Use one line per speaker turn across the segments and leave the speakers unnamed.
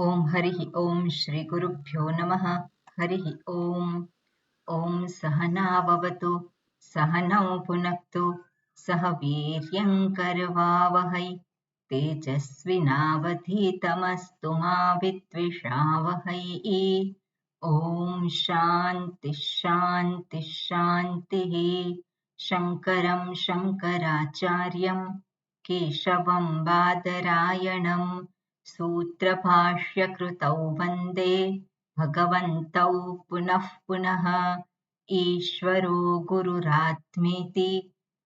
ओम हरिः ओम श्री गुरुभ्यो नमः। हरिः ओम। ओम सहनाववतु सहनौ भुनक्तु सह वीर्यं करवावहै तेजस्विनावधीतमस्तु मा विद्विषावहै। ओम शांति शांति शांतिः। शंकरं शंकराचार्यं केशवं बादरायणं सूत्रभाष्यकृतौ वन्दे भगवन्तौ पुनः पुनः। ईश्वरो गुरुरात्मेति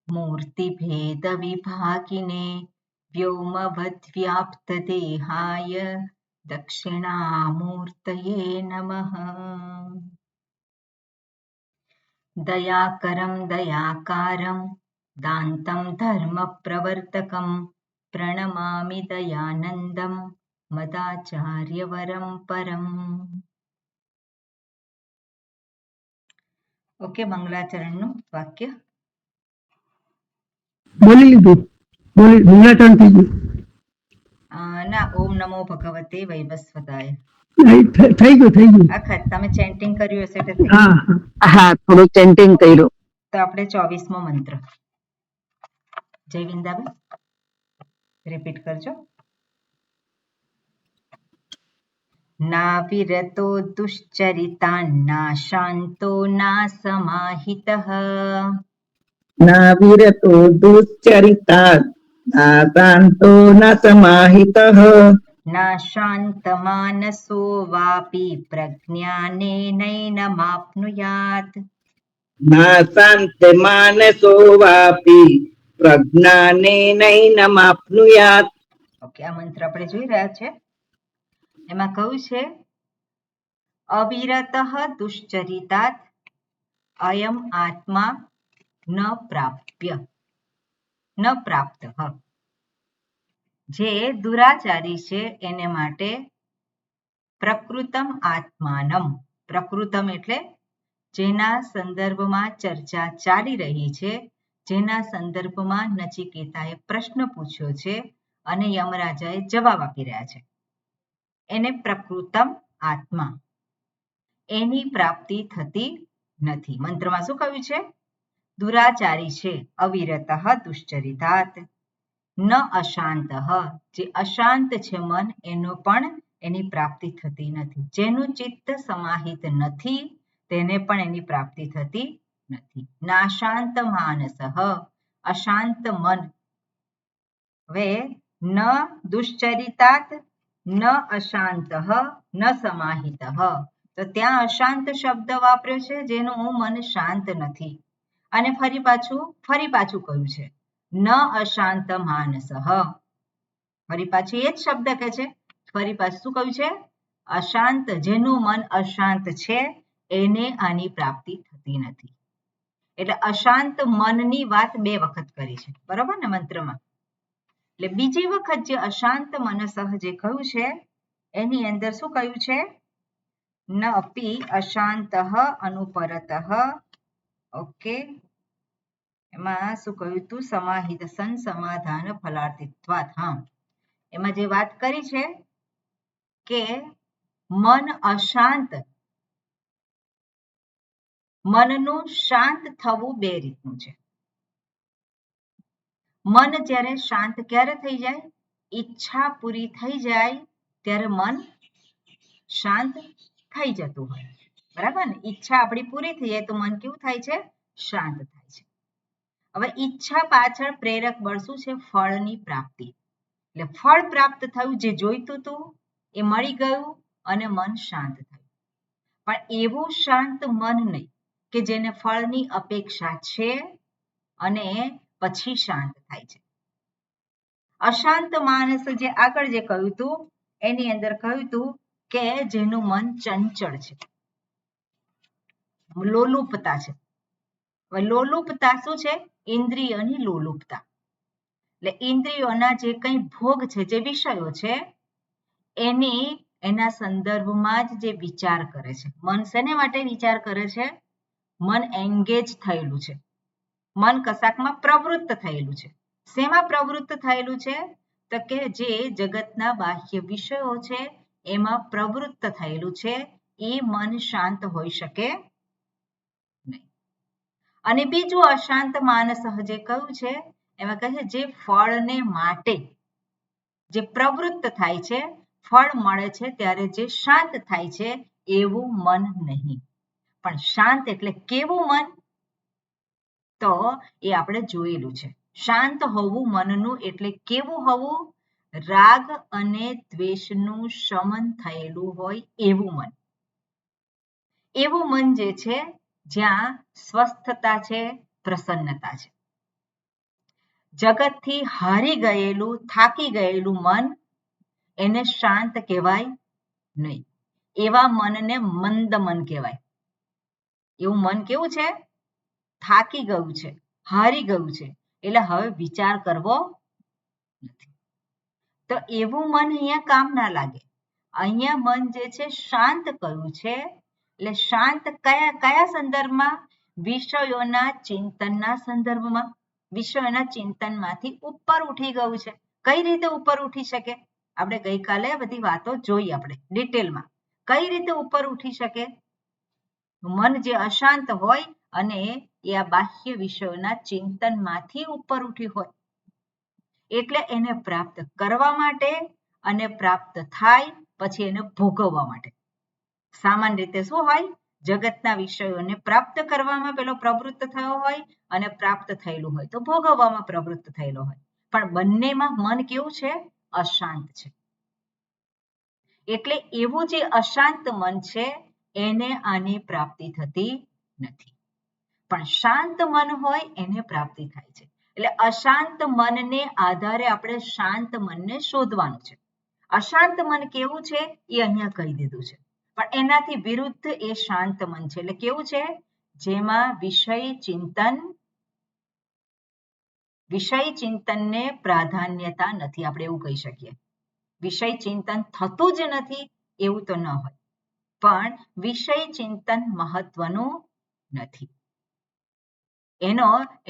मूर्तिभेदविभागिने व्योमवद्व्याप्तदेहाय दक्षिणामूर्तये नमः। दयाकरं दयाकारं दान्तं धर्मप्रवर्तकं प्रणमामि दयानन्दं मदाचार्यवरं परम्। ओके, मंगलाचरणનું વાક્ય
બોલી લીધું. બોલી મંગલાચરણ થઈ ગયું.
ના, ઓમ નમો ભગવતે વૈવસ્વતાય.
થઈ ગયું.
આખા તમે ચેન્ટિંગ કર્યું હશે એટલે થઈ
હા
ગયું.
હા થોડું ચેન્ટિંગ કર્યું.
તો આપણે 24મો મંત્ર જય વિંદાબેન રિપીટ કરજો. ના વિરતો દુશ્ચરિતાન્ના શાંતો ના સમાહિતઃ
ના વિરતો દુશ્ચરિતાत् ના શાંતો ના સમાહિતઃ
ના શાંતમાનસો વાપી પ્રજ્ઞાનેનૈનમાપ્નુયાત
ના શાંતમાનસો વાપી પ્રજ્ઞાનેનૈનમાપ્નુયાત.
ઓકે, આ મંત્ર આપણે જોઈ રહ્યા છે. એમાં કહ્યું છે અવિરતઃ દુશ્ચરિતાત અયમ આત્મા ન પ્રાપ્ય ન પ્રાપ્ત. જે દુરાચારી છે એને માટે પ્રકૃતમ આત્માનમ, પ્રકૃતમ એટલે જેના સંદર્ભમાં ચર્ચા ચાલી રહી છે, જેના સંદર્ભમાં નચિકેતાએ પ્રશ્ન પૂછ્યો છે અને યમરાજાએ જવાબ આપી રહ્યા છે, એને પ્રકૃતમ આત્મા એની પ્રાપ્તિ થતી નથી. મંત્રમાં શું કહ્યું છે? દુરાચારી છે, અવિરતઃ દુશ્ચરિતાત, ન અશાંત, જે અશાંત છે મન એનો પણ એની પ્રાપ્તિ થતી નથી. જેનું ચિત્ત સમાહિત નથી તેને પણ એની પ્રાપ્તિ થતી નથી. નાશાંત માનસ, અશાંત મન. હવે ન દુશ્ચરિતાત ન અશાંત ન સમાહિત, તો ત્યાં અશાંત શબ્દ વાપર્યો છે જેનું મન શાંત નથી. અને ફરી પાછું કહ્યું છે ન અશાંત માનસ, ફરી પાછું એ જ શબ્દ કે છે. ફરી પાછું શું કહ્યું છે? અશાંત, જેનું મન અશાંત છે એને આની પ્રાપ્તિ થતી નથી. એટલે અશાંત મનની વાત 2 વખત કરી છે, બરોબર ને મંત્રમાં. એટલે બીજી વખત જે અશાંત મનસઃ જે કહ્યું છે એની અંદર શું કહ્યું છે? ન અપી અશાંત અનુપરતઃ. ઓકે, એમાં શું કહ્યું તું? સમાહિત સન સમાધાન ફલાર્થિત્વાત. હા, એમાં જે વાત કરી છે કે મન અશાંત, મનનું શાંત થવું 2 રીતનું છે. મન જ્યારે શાંત ક્યારે થઈ જાય? ઈચ્છા પૂરી થઈ જાય ત્યારે મન શાંત થઈ જતું હોય, બરાબર ને? ઈચ્છા આપણી પૂરી થઈ જાય તો મન કેવું થાય છે? શાંત થાય છે. હવે ઈચ્છા પાછળ પ્રેરક બળ શું છે? ફળની પ્રાપ્તિ. એટલે ફળ પ્રાપ્ત થયું, જે જોઈતું હતું એ મળી ગયું અને મન શાંત થયું. પણ એવું શાંત મન નહીં કે જેને ફળની અપેક્ષા છે અને પછી શાંત થાય છે. અશાંત માનસ જે આગળ જે કહ્યું હતું એની અંદર કહ્યું હતું કે જેનું મન ચંચળ છે, લોલુપતા છે. હવે લોલુપતા શું છે? ઇન્દ્રિયોની લોલુપતા. એટલે ઇન્દ્રિયોના જે કંઈ ભોગ છે, જે વિષયો છે એના સંદર્ભમાં જ જે વિચાર કરે છે. મન શેને માટે વિચાર કરે છે? મન એન્ગેજ થયેલું છે, મન કશાકમાં પ્રવૃત્ત થયેલું છે. શેમાં પ્રવૃત્ત થયેલું છે? તો કે જે જગતના બાહ્ય વિષયો છે એમાં પ્રવૃત્ત થયેલું છે એ મન શાંત હોઈ શકે નહીં. અને બીજું અશાંત માનસ જે કહ્યું છે એમાં કહે છે જે ફળને માટે જે પ્રવૃત્ત થાય છે, ફળ મળે છે ત્યારે જે શાંત થાય છે એવું મન નહીં. પણ શાંત એટલે કેવું મન? તો એ આપણે જોયેલું છે. શાંત હોવું મનનું એટલે કેવું હોવું? રાગ અને દ્વેષનું શમન થયેલું હોય એવું મન. એવું મન જે છે જ્યાં સ્વસ્થતા છે, પ્રસન્નતા છે. જગતથી હારી ગયેલું, થાકી ગયેલું મન એને શાંત કહેવાય નહીં. એવા મનને મંદ મન કહેવાય. એવું મન કેવું છે? થાકી ગયું છે, હારી ગયું છે, એટલે હવે વિચાર કરવો નથી. તો એવું મન અહીંયા કામ ના લાગે. અહીંયા મન જે છે શાંત કયું છે, એટલે શાંત કયા સંદર્ભમાં? વિષયોના ચિંતનના સંદર્ભમાં. વિષયોના ચિંતનમાંથી ઉપર ઉઠી ગયું છે. કઈ રીતે ઉપર ઉઠી શકે? આપણે ગઈકાલે બધી વાતો જોઈ આપણે ડિટેલમાં. કઈ રીતે ઉપર ઉઠી શકે? મન જે અશાંત હોય અને એ આ બાહ્ય વિષયોના ચિંતનમાંથી ઉપર ઉઠી હોય. એટલે એને પ્રાપ્ત કરવા માટે અને પ્રાપ્ત થાય પછી એને ભોગવવા માટે. સામાન્ય રીતે શું હોય? જગતના વિષયોને પ્રાપ્ત કરવામાં પેલો પ્રવૃત્ત થયો હોય અને પ્રાપ્ત થયેલું હોય તો ભોગવવામાં પ્રવૃત્ત થયેલો હોય. પણ બંનેમાં મન કેવું છે? અશાંત છે. એટલે એવું જે અશાંત મન છે એને આની પ્રાપ્તિ થતી નથી. પણ શાંત મન હોય એને પ્રાપ્તિ થાય છે. એટલે અશાંત મનને આધારે આપણે શાંત મનને શોધવાનું છે. અશાંત મન કેવું છે એ અહીંયા કહી દીધું છે. પણ એનાથી વિરુદ્ધ એ શાંત મન છે. એટલે કેવું છે? જેમાં વિષય ચિંતનને પ્રાધાન્યતા નથી. આપણે એવું કહી શકીએ. વિષય ચિંતન થતું જ નથી એવું તો ન હોય. પણ વિષય ચિંતન મહત્વનું નથી.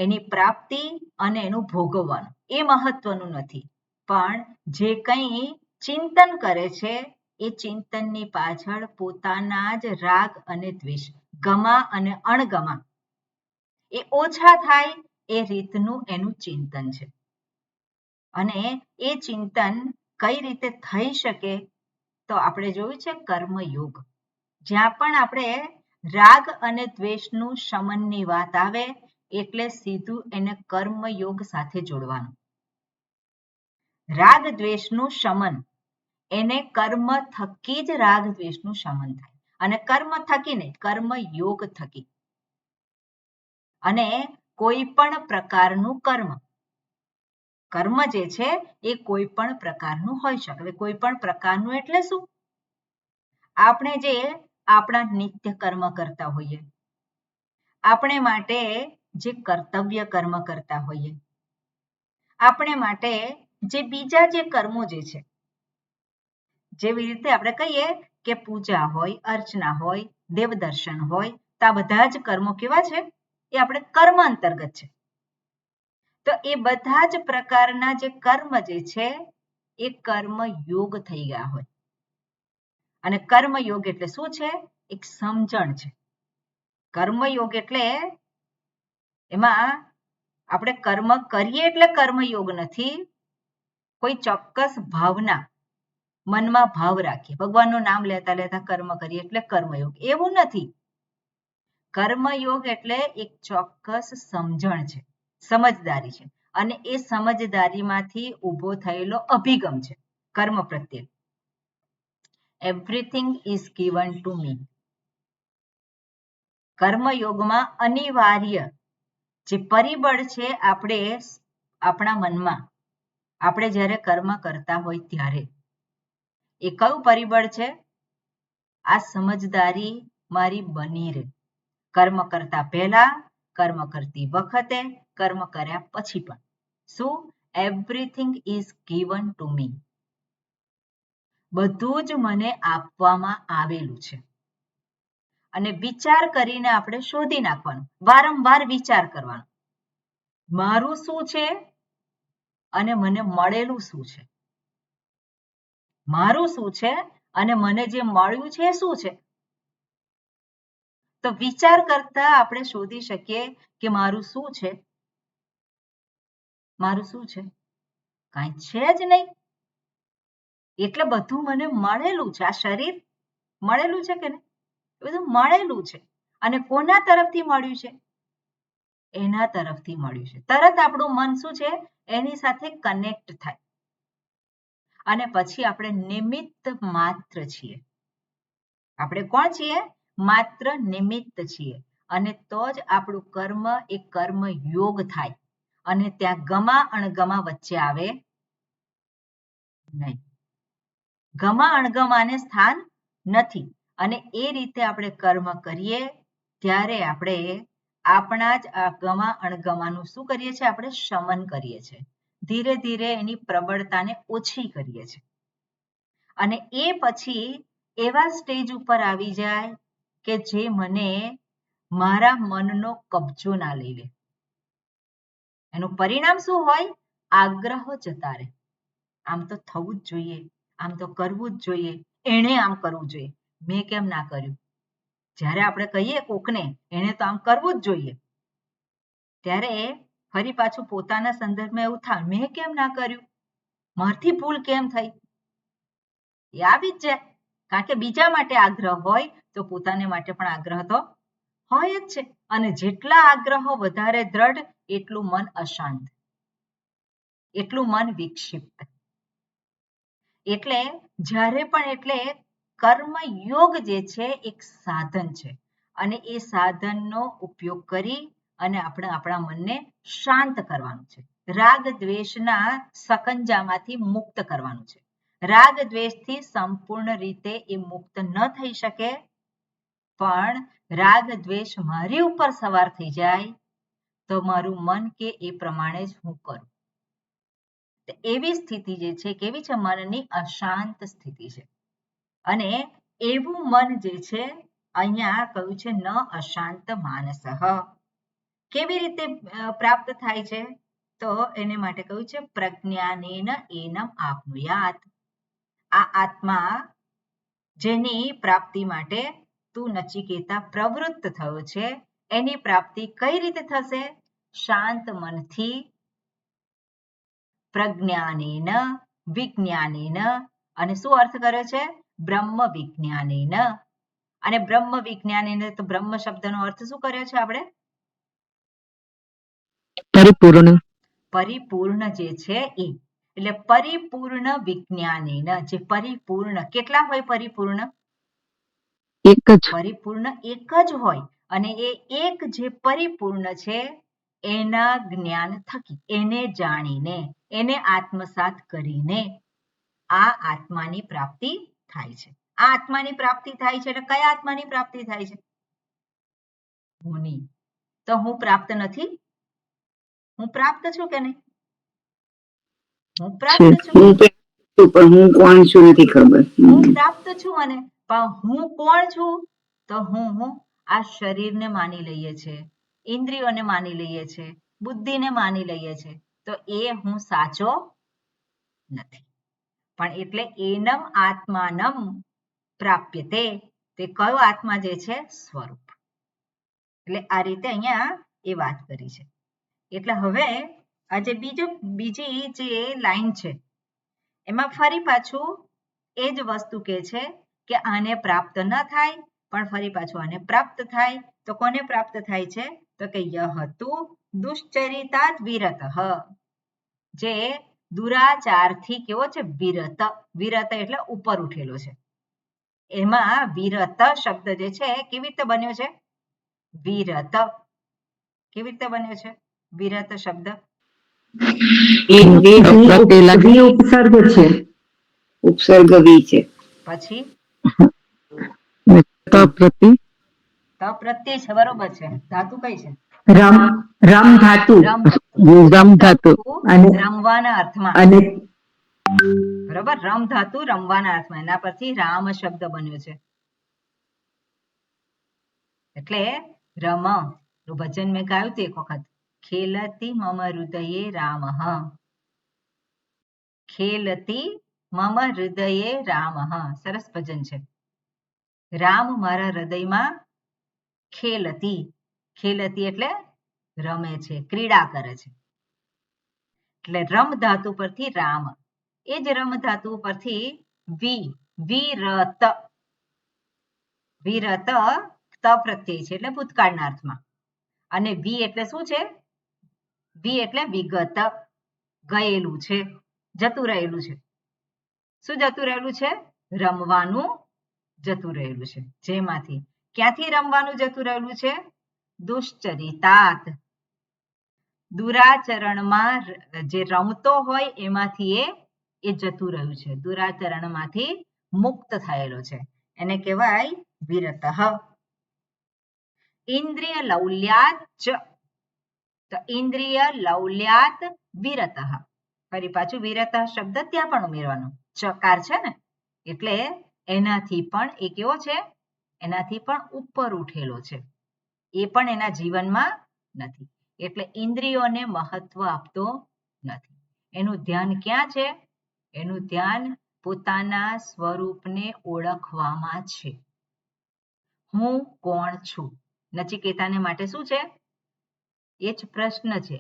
એની પ્રાપ્તિ અને એનું ભોગવવાનું એ મહત્વનું નથી. પણ જે કંઈ ચિંતન કરે છે એ ચિંતનની પાછળ પોતાના જ રાગ અને દ્વેષ, ગમા અને અણગમા એ ઓછા થાય એ રીતનું એનું ચિંતન છે. અને એ ચિંતન કઈ રીતે થઈ શકે? તો આપણે જોયું છે કર્મયોગ. જ્યાં પણ આપણે રાગ અને દ્વેષનું શમનની વાત આવે એટલે સીધું એને કર્મયોગ સાથે જોડવાનું. રાગ દ્વેષનું શમન એને કર્મ થકી જ રાગ દ્વેષનું શમન થાય. અને કર્મ થકી નહીં, કર્મયોગ થકી. અને કોઈ પણ પ્રકારનું કર્મ જે છે એ કોઈ પણ પ્રકારનું હોઈ શકે. કોઈ પણ પ્રકારનું એટલે શું? આપણે જે આપણા નિત્ય કર્મ કરતા હોઈએ, આપણે માટે જે કર્તવ્ય કર્મ કરતા હોઈએ, આપણે માટે જે બીજા જે કર્મો જે છે, જેવી રીતે આપણે કહીએ કે પૂજા હોય, અર્ચના હોય, દેવદર્શન હોય, તો આ બધા જ કર્મો કેવા છે? એ આપણે કર્મ અંતર્ગત છે. તો એ બધા જ પ્રકારના જે કર્મ જે છે એ કર્મ યોગ થઈ ગયા હોય. અને કર્મયોગ એટલે શું છે? એક સમજણ છે. કર્મયોગ એટલે એમાં આપણે કર્મ કરીએ એટલે કર્મયોગ નથી. કોઈ ચોક્કસ ભાવના મનમાં ભાવ રાખીએ, ભગવાનનું નામ લેતા લેતા કર્મ કરીએ એટલે કર્મયોગ, એવું નથી. કર્મયોગ એટલે એક ચોક્કસ સમજણ છે, સમજદારી છે. અને એ સમજદારીમાંથી ઊભો થયેલો અભિગમ છે કર્મ પ્રત્યે. Everything is given to me. કર્મયોગમાં અનિવાર્ય જે પરિબળ છે આપણા મનમાં, આપણે જ્યારે કર્મ કરતા હોય ત્યારે, એ કયું પરિબળ છે? આ સમજદારી મારી બની રહે. કર્મ કરતા પહેલા, કર્મ કરતી વખતે, કર્મ કર્યા પછી પણ. શું? એવરીથિંગ ઇઝ ગિવન ટુ મી. બધું જ મને આપવામાં આવેલું છે. અને વિચાર કરીને આપણે શોધી નાખવાનું, વારંવાર વિચાર કરવાનો. મારું શું છે અને મને મળેલું શું છે? મારું શું છે અને મને જે મળ્યું છે એ શું છે? તો વિચાર કરતા આપણે શોધી શકીએ કે મારું શું છે? મારું શું છે? કાંઈ છે જ નહીં. એટલે બધું મને મળેલું છે. આ શરીર મળેલું છે કે નહીં? બધું મળેલું છે. અને કોના તરફથી મળ્યું છે? એના તરફથી મળ્યું છે. તરત આપણું મન શું છે? એની સાથે કનેક્ટ થાય. અને પછી આપણે નિમિત્ત માત્ર છીએ. આપણે કોણ છીએ? માત્ર નિમિત્ત છીએ. અને તો જ આપણું કર્મ એ કર્મ યોગ થાય. અને ત્યાં ગમા અણગમા વચ્ચે આવે નહીં. ગમા અણગમાને સ્થાન નથી. અને એ રીતે આપણે કર્મ કરીએ ત્યારે આપણે આપણા જ ગમા અણગમાનું શું કરીએ છીએ? આપણે શમન કરીએ છીએ. ધીરે ધીરે એની પ્રબળતાને ઓછી કરીએ છીએ. અને એ પછી એવા સ્ટેજ ઉપર આવી જાય કે જે મને મારા મનનો કબજો ના લઈ લે. એનું પરિણામ શું હોય? આગ્રહ જતા રહે. આમ તો થવું જ જોઈએ, આમ તો કરવું જ જોઈએ, એણે આમ કરવું જોઈએ, મેં કેમ ના કર્યું? જ્યારે આપણે કહીએ કોકને એણે તો આમ કરવું જ જોઈએ, ત્યારે ફરી પાછું પોતાના સંદર્ભમાં એવું થાય, મેં કેમ ના કર્યું? મારથી ભૂલ કેમ થઈ? એ આવી જ જાય. કારણ કે બીજા માટે આગ્રહ હોય તો પોતાને માટે પણ આગ્રહ તો હોય જ છે. અને જેટલા આગ્રહો વધારે દ્રઢ એટલું મન અશાંત, એટલું મન વિક્ષિપ્ત. એટલે જ્યારે પણ એટલે કર્મ યોગ જે છે એક સાધન છે. અને એ સાધનનો ઉપયોગ કરી અને આપણે આપણા મનને શાંત કરવાનું છે. રાગ દ્વેષના સકંજામાંથી મુક્ત કરવાનું છે. રાગ દ્વેષથી સંપૂર્ણ રીતે એ મુક્ત ન થઈ શકે, પણ રાગ દ્વેષ મારી ઉપર સવાર થઈ જાય તો મારું મન કે એ પ્રમાણે જ હું કરું. એવી સ્થિતિ જે છે કેવી છે? મનની અશાંત સ્થિતિ છે. અને એવું મન જે છે અહીંયા કહ્યું છે ન અશાંત માનસ. કેવી રીતે પ્રાપ્ત થાય છે? તો એને માટે કહ્યું છે પ્રજ્ઞાનેન એનમ આપનુયાત. આ આત્મા જેની પ્રાપ્તિ માટે તું નચિકેતા પ્રવૃત્ત થયો છે, એની પ્રાપ્તિ કઈ રીતે થશે? શાંત મનથી, પ્રજ્ઞાનેન, વિજ્ઞાનેન. અને શું અર્થ કર્યો છે? બ્રહ્મ વિજ્ઞાનેન. અને બ્રહ્મ વિજ્ઞાનેન, તો બ્રહ્મ શબ્દનો અર્થ શું કર્યો છે આપણે?
પરિપૂર્ણ.
પરિપૂર્ણ જે છે એ. એટલે પરિપૂર્ણ વિજ્ઞાનેન. જે પરિપૂર્ણ, કેટલા હોય પરિપૂર્ણ?
એક જ.
પરિપૂર્ણ એક જ હોય. અને એ એક જે પરિપૂર્ણ છે એના જ્ઞાન થકી, એને જાણીને, એને આત્મસાત કરીને આ આત્માની પ્રાપ્તિ થાય છે. આ આત્માની પ્રાપ્તિ થાય છે એટલે કયા આત્માની પ્રાપ્તિ થાય છે? હુંની. તો હું પ્રાપ્ત નથી? હું પ્રાપ્ત છું કે નહીં? હું પ્રાપ્ત છું.
પણ હું કોણ છું નથી ખબર.
હું પ્રાપ્ત છું. અને પણ હું કોણ છું? તો હું આ શરીરને માની લઈએ છીએ, ઇન્દ્રિયોને માની લઈએ છીએ, બુદ્ધિને માની લઈએ છીએ. તો એ હું સાચો નથી. પણ એટલે એનમ આત્માનમ પ્રાપ્યતે. તે કયો આત્મા જે છે? સ્વરૂપ. એટલે આ રીતે અહીંયા એ વાત કરી છે. એટલે હવે આજે બીજી જે લાઈન છે એમાં ફરી પાછું એ જ વસ્તુ કે છે કે આને પ્રાપ્ત ન થાય, પણ ફરી પાછું આને પ્રાપ્ત થાય. તો કોને પ્રાપ્ત થાય છે? તો કે યહતુ દુશ્ચરિતાદ વિરતઃ. જે દુરાચારથી કેવો છે? વિરત. વિરત એટલે ઉપર ઉઠેલો છે. એમાં વિરત શબ્દ જે છે કેવી રીતે બન્યો છે? વિરત. કેવી રીતે બન્યો છે વિરત શબ્દ?
ઉપસર્ગ છે. ઉપસર્ગ વી છે.
પછી
પ્રતિ
પ્રત્યય છે. બરોબર છે. ધાતુ કઈ છે?
રમ ધાતુ.
રમ ધાતુ.
રમવાના અર્થમાં.
અને
બરોબર, રમ ધાતુ રમવાના અર્થમાં. એના પરથી રામ શબ્દ બન્યો છે. એટલે રમ નું ભજન મેં ગાયું હતું એક વખત. ખેલતી મમ હૃદયે રામઃ. ખેલતી મમ હૃદયે રામઃ. સરસ ભજન છે. રામ મારા હૃદયમાં ખેલતી. ખેલતી એટલે રમે છે, ક્રીડા કરે છે. એટલે રમ ધાતુ પરથી રામ, એ જ રમ ધાતુ પરથી વિરત. વિરત ત પ્રત્યય છે એટલે ભૂતકાળના અર્થમાં. અને વી એટલે શું છે? વી એટલે વિગત, ગયેલું છે, જતું રહેલું છે. શું જતું રહેલું છે? રમવાનું જતું રહેલું છે. જેમાંથી ક્યાંથી રમવાનું જતું રહેલું છે? દુશ્ચરિતાત. દુરાચરણમાં જે રમતો હોય એમાંથી એ જતું રહ્યું છે. દુરાચરણમાંથી મુક્ત થયેલો છે, એને કહેવાય વિરતઃ. ઇન્દ્રિય લૌલ્યાત ચ. તો ઇન્દ્રિય લૌલ્યાત વિરતઃ. ફરી પાછું વિરતઃ શબ્દ ત્યાં પણ ઉમેરવાનો. ચકાર છે ને એટલે એનાથી પણ એ કેવો છે? એનાથી પણ ઉપર ઉઠેલો છે. એ પણ એના જીવનમાં નથી. એટલે ઇન્દ્રિયોને મહત્વ આપતો નથી. એનું ધ્યાન ક્યાં છે? એનું ધ્યાન પોતાના સ્વરૂપને ઓળખવામાં છે. હું કોણ છું? નચિકેતાને માટે શું છે? એ જ પ્રશ્ન છે.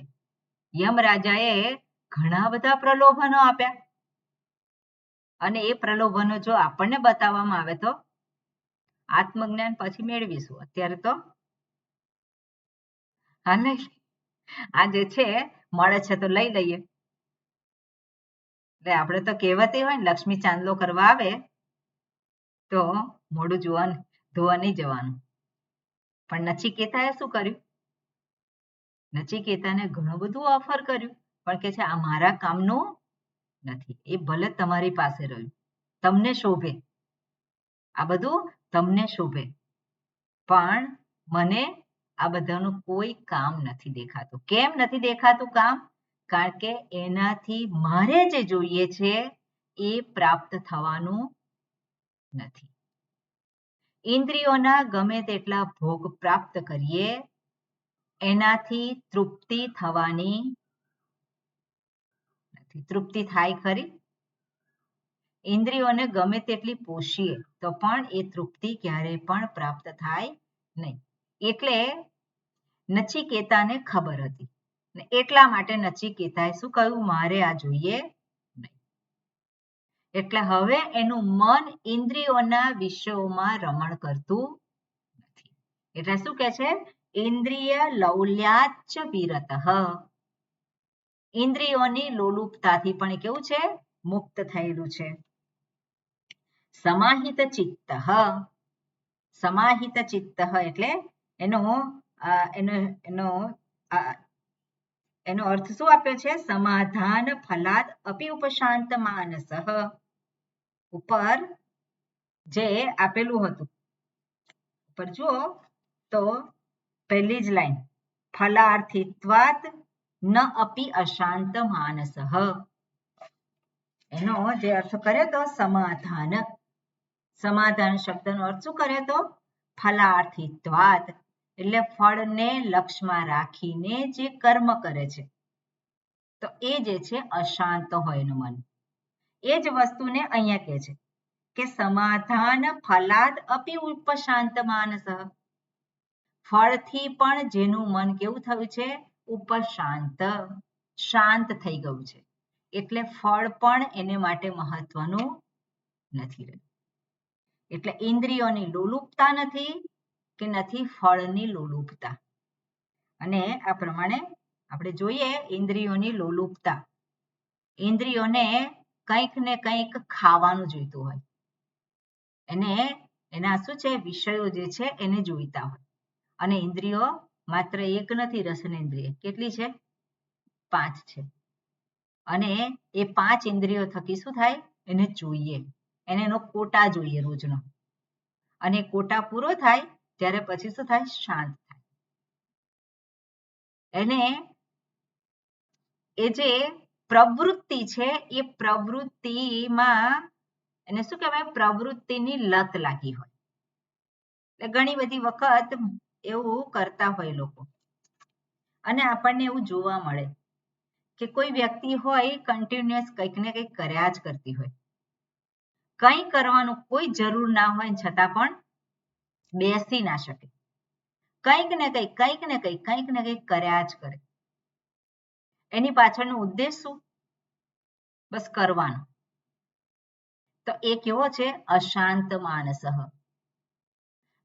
યમરાજાએ ઘણા બધા પ્રલોભનો આપ્યા અને એ પ્રલોભનો જો આપણને બતાવવામાં આવે તો આત્મજ્ઞાન પછી મેળવીશું. અત્યારે તો આ જે છે મળે છે તો લઈ લઈએ. એટલે આપણે તો કહેવત એ હોય ને, લક્ષ્મી ચાંદલો કરવા આવે તો મોઢું ધોવા નહીં જવાનું. પણ નચિકેતાએ શું કર્યું? નચિકેતાને ઘણું બધું ઓફર કર્યું, પણ કે છે આ મારા કામનું નથી. એ ભલે તમારી પાસે રહ્યું, તમને શોભે, આ બધું તમને શોભે, પણ મને આ બધાનું કોઈ કામ નથી દેખાતું. કેમ નથી દેખાતું કામ? કારણ કે એનાથી મારે જે જોઈએ છે એ પ્રાપ્ત થવાનું નથી. ઇન્દ્રિયોના ગમે તેટલા ભોગ પ્રાપ્ત કરીએ એનાથી તૃપ્તિ થવાની નથી. તૃપ્તિ થાય ખરી? ઇન્દ્રિયોને ગમે તેટલી પોષીએ તો પણ એ તૃપ્તિ ક્યારેય પણ પ્રાપ્ત થાય નહીં. એટલે નચિકેતાને ખબર હતી. એટલા માટે નચિકેતાએ શું કહ્યું? મારે આ જોઈએ નહીં. એટલે હવે એનું મન ઇન્દ્રિયોના વિષયોમાં રમણ કરતું નથી. એટલે શું કહે છે? ઇન્દ્રિય લૌલ્યાચ વિરતઃ. ઇન્દ્રિયોની લોલુપતાથી પણ કેવું છે? મુક્ત થયેલું છે. સમાહિત ચિત્ત. સમાહિત ચિત્ત એટલે એનો અર્થ શું આપ્યો છે? સમાધાન ફલાદ અપી ઉપશાંત માનસઃ. ઉપર જે આપેલું હતું ઉપર જુઓ તો પહેલી જ લાઈન ફલાર્થિત્વાત ન અપી અશાંત માનસઃ. એનો જે અર્થ કર્યો તો સમાધાન. સમાધાન શબ્દનો અર્થ શું કર્યો તો? ફલાર્થિત્વાત. એટલે ફળને લક્ષ્યમાં રાખીને જે કર્મ કરે છે તો એ જે છે અશાંત હોય એનું મન. એ જ વસ્તુને અહીંયા કહે છે કે સમાધાન ફલાદ અપી ઉપશાંત માનસઃ. ફળથી પણ જેનું મન કેવું થયું છે? ઉપશાંત, શાંત થઈ ગયું છે. એટલે ફળ પણ એને માટે મહત્વનું નથી રહ્યું. એટલે ઇન્દ્રિયોની લોલુપતા નથી કે નથી ફળની લોલુપતા. અને આ પ્રમાણે આપણે જોઈએ ઇન્દ્રિયોની લોલુપતા. ઇન્દ્રિયોને કંઈક ને કંઈક ખાવાનું જોઈતું હોય. એના શું છે? વિષયો જે છે એને જોઈતા હોય. અને ઇન્દ્રિયો માત્ર એક નથી. રસનેન્દ્રિય કેટલી છે? 5 છે. અને એ 5 ઇન્દ્રિયો થકી શું થાય? એને જોઈએ, એને એનો કોટા જોઈએ રોજનો. અને કોટા પૂરો થાય ત્યારે પછી શું થાય? શાંત થાય. એને એ જે પ્રવૃત્તિ છે એ પ્રવૃત્તિમાં એને શું કહેવાય? પ્રવૃત્તિની લત લાગી હોય. એટલે ઘણી બધી વખત એવું કરતા હોય લોકો. અને આપણને એવું જોવા મળે કે કોઈ વ્યક્તિ હોય કન્ટિન્યુઅસ કંઈક ને કંઈક કર્યા જ કરતી હોય. કંઈ કરવાનું કોઈ જરૂર ના હોય છતાં પણ બેસી ના શકે. કંઈક ને કંઈક કર્યા જ કરે. એની પાછળનો ઉદ્દેશ શું? બસ કરવાનું. તો એ કેવો છે? અશાંત માનસ.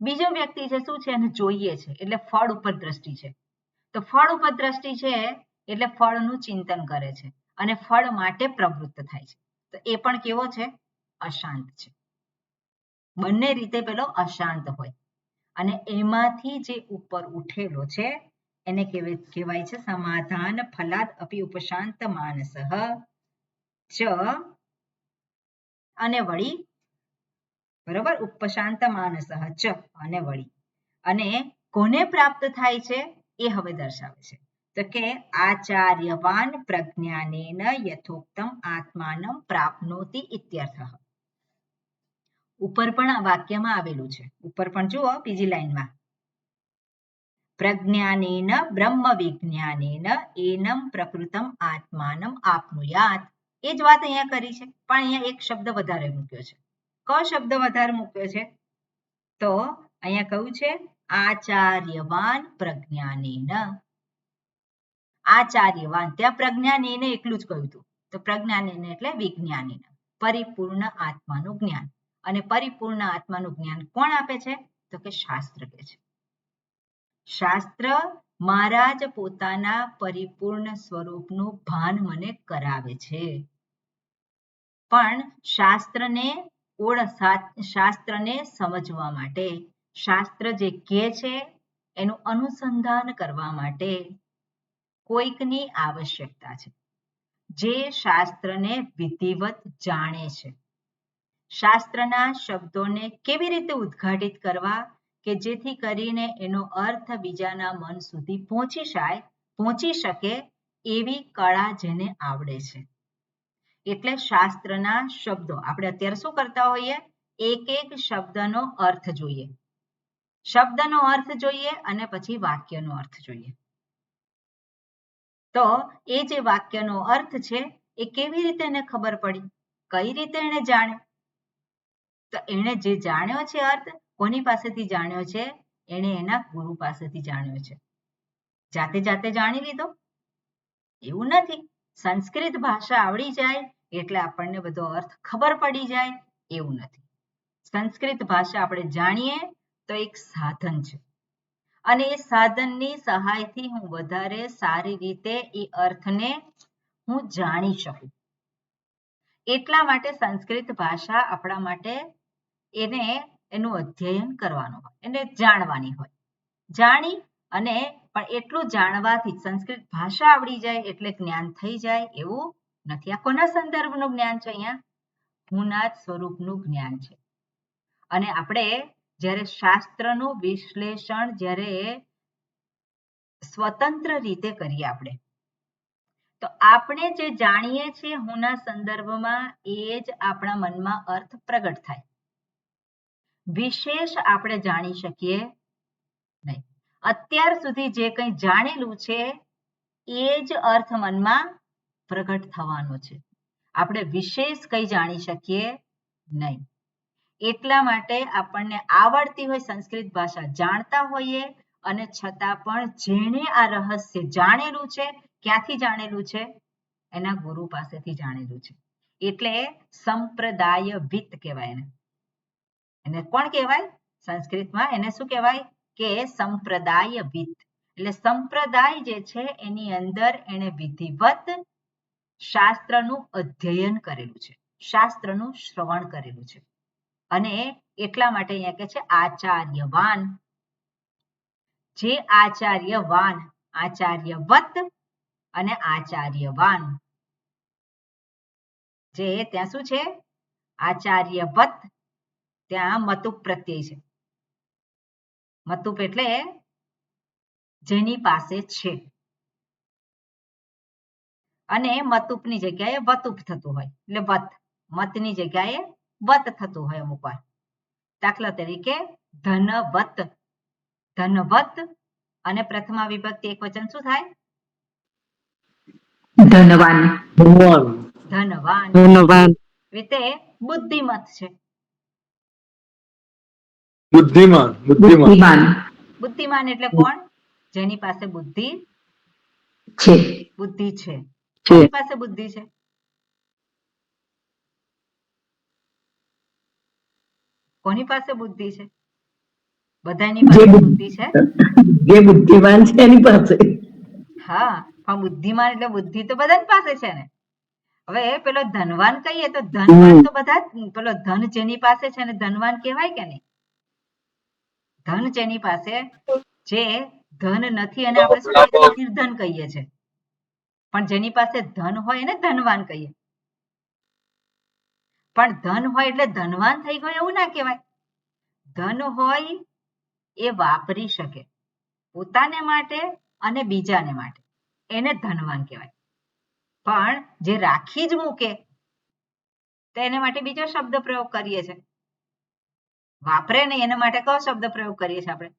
બીજો વ્યક્તિ છે શું છે? એને જોઈએ છે એટલે ફળ ઉપર દ્રષ્ટિ છે. તો ફળ ઉપર દ્રષ્ટિ છે એટલે ફળનું ચિંતન કરે છે અને ફળ માટે પ્રવૃત્ત થાય છે. તો એ પણ કેવો છે? અશાંત છે. બંને રીતે પેલો અશાંત હોય અને એમાંથી જે ઉપર ઉઠેલો છે એને કહેવાય છે સમાધાન ફલાદ અપી ઉપશાંત માનસ ચ. અને વળી બરોબર, ઉપશાંત માનસ ચ અને વળી અને કોને પ્રાપ્ત થાય છે એ હવે દર્શાવે છે. તો કે આચાર્યવાન પ્રજ્ઞાનેન યથોક્તમ આત્માનમ પ્રાપ્નોતિ ઇત્યર્થઃ. ઉપર પણ આ વાક્યમાં આવેલું છે. ઉપર પણ જુઓ બીજી લાઈનમાં, પ્રજ્ઞાનેન બ્રહ્મ વિજ્ઞાનેન એનમ પ્રકૃતમ આત્માનમ આપનુયાત. એ જ વાત અહીંયા કરી છે પણ અહીંયા એક શબ્દ વધારે મૂક્યો છે. કયો શબ્દ વધારે મૂક્યો છે? તો અહીંયા કહ્યું છે આચાર્યવાન પ્રજ્ઞાનેન. આચાર્યવાન, ત્યાં પ્રજ્ઞાનેન એટલું જ કહ્યું હતું. તો પ્રજ્ઞાનેન એટલે વિજ્ઞાનીન, પરિપૂર્ણ આત્માનું જ્ઞાન. અને પરિપૂર્ણ આત્માનું જ્ઞાન કોણ આપે છે? તો કે શાસ્ત્ર કહે છે. શાસ્ત્ર મારા જ પોતાના પરિપૂર્ણ સ્વરૂપનું ભાન મને કરાવે છે. પણ શાસ્ત્રને સમજવા માટે, શાસ્ત્ર જે કહે છે એનું અનુસંધાન કરવા માટે કોઈકની આવશ્યકતા છે જે શાસ્ત્રને વિધિવત જાણે છે. શાસ્ત્રના શબ્દોને કેવી રીતે ઉદ્ઘાટિત કરવા કે જેથી કરીને એનો અર્થ બીજાના મન સુધી પહોંચી શકે એવી કળા જેને આવડે છે. એટલે શાસ્ત્રના શબ્દો આપણે અત્યારે શું કરતા હોઈએ? એક શબ્દનો અર્થ જોઈએ, શબ્દનો અર્થ જોઈએ અને પછી વાક્યનો અર્થ જોઈએ. તો એ જે વાક્યનો અર્થ છે એ કેવી રીતે એને ખબર પડી? કઈ રીતે એને જાણ્યો? તો એણે જે જાણ્યો છે અર્થ, કોની પાસેથી જાણ્યો છે? એણે એના ગુરુ પાસેથી જાણ્યો છે. જાતે જાણી લીધો એવું નથી. સંસ્કૃત ભાષા આવડી જાય એટલે આપણને બધો અર્થ ખબર પડી જાય એવું નથી. સંસ્કૃત ભાષા આપણે જાણીએ તો એક સાધન છે અને એ સાધનની સહાયથી હું વધારે સારી રીતે એ અર્થને હું જાણી શકું. એટલા માટે સંસ્કૃત ભાષા આપણા માટે એનું અધ્યયન કરવાનું હોય, એને જાણવાની હોય. જાણી અને પણ એટલું જાણવાથી સંસ્કૃત ભાષા આવડી જાય એટલે જ્ઞાન થઈ જાય એવું નથી. આ કોના સંદર્ભનું જ્ઞાન છે? અહીંયા હુના સ્વરૂપનું જ્ઞાન છે. અને આપણે જ્યારે શાસ્ત્રનું વિશ્લેષણ જ્યારે સ્વતંત્ર રીતે કરીએ આપણે, તો આપણે જે જાણીએ છીએ હુના સંદર્ભમાં એ જ આપણા મનમાં અર્થ પ્રગટ થાય. વિશેષ આપણે જાણી શકીએ નહીં. અત્યાર સુધી જે કંઈ જાણેલું છે એ જ અર્થ મનમાં પ્રગટ થવાનો છે. આપણે વિશેષ કંઈ જાણી શકીએ નહીં. એટલા માટે આપણને આવડતી હોય સંસ્કૃત ભાષા, જાણતા હોઈએ અને છતાં પણ જેણે આ રહસ્ય જાણેલું છે, ક્યાંથી જાણેલું છે? એના ગુરુ પાસેથી જાણેલું છે. એટલે સંપ્રદાયવિત કહેવાય એને કોણ કહેવાય? સંસ્કૃતમાં એને શું કહેવાય? કે સંપ્રદાયવિત. એટલે સંપ્રદાય જે છે એની અંદર એને વિધિવત શાસ્ત્રનું અધ્યયન કરેલું છે, શાસ્ત્રનું શ્રવણ કરેલું છે. અને એટલા માટે અહીંયા કહે છે આચાર્યવાન. જે આચાર્યવાન, આચાર્યવત અને આચાર્યવાન. જે ત્યાં શું છે? આચાર્યવત, ત્યાં મતુપ પ્રત્યય છે. મતુપ એટલે જેની પાસે છે. અને મતુપની જગ્યાએ વતુપ થતું હોય એટલે વત, મતની જગ્યાએ વત થતું હોય અમુક વાર. દાખલા તરીકે ધનવત, ધનવત અને પ્રથમા વિભક્તિ એકવચન શું થાય?
ધનવાન.
ધનવાન.
ધનવાન.
ધનવાન.
રીતે બુદ્ધિમત છે.
બુદ્ધિમાન
બુદ્ધિમાન
બુદ્ધિમાન એટલે કોણ? જેની પાસે બુદ્ધિ
છે.
છે.
છે.
કોની પાસે બુદ્ધિ છે? કોની પાસે બુદ્ધિ છે? બધાની પાસે બુદ્ધિ છે.
જે બુદ્ધિમાન છે એની પાસે.
હા, પણ બુદ્ધિમાન એટલે બુદ્ધિ તો બધાની પાસે છે ને. હવે પેલો ધનવાન કહીએ તો ધનવાન તો બધા પેલો ધન જેની પાસે છે ને ધનવાન કહેવાય કે નહીં? ધન જેની પાસે જે ધન નથી અને આપણે શું કહીએ છીએ? નિર્ધન કહીએ છીએ. પણ જેની પાસે ધન હોય એને ધનવાન કહીએ. પણ ધન હોય એટલે ધનવાન થઈ ગયો એવું ના કહેવાય. ધન હોય એ વાપરી શકે પોતાને માટે અને બીજાને માટે, એને ધનવાન કહેવાય. પણ જે રાખી જ મૂકે તો એના માટે બીજો શબ્દ પ્રયોગ કરીએ છીએ. વાપરે નહીં એના માટે કયો શબ્દ પ્રયોગ કરીએ છીએ આપણે?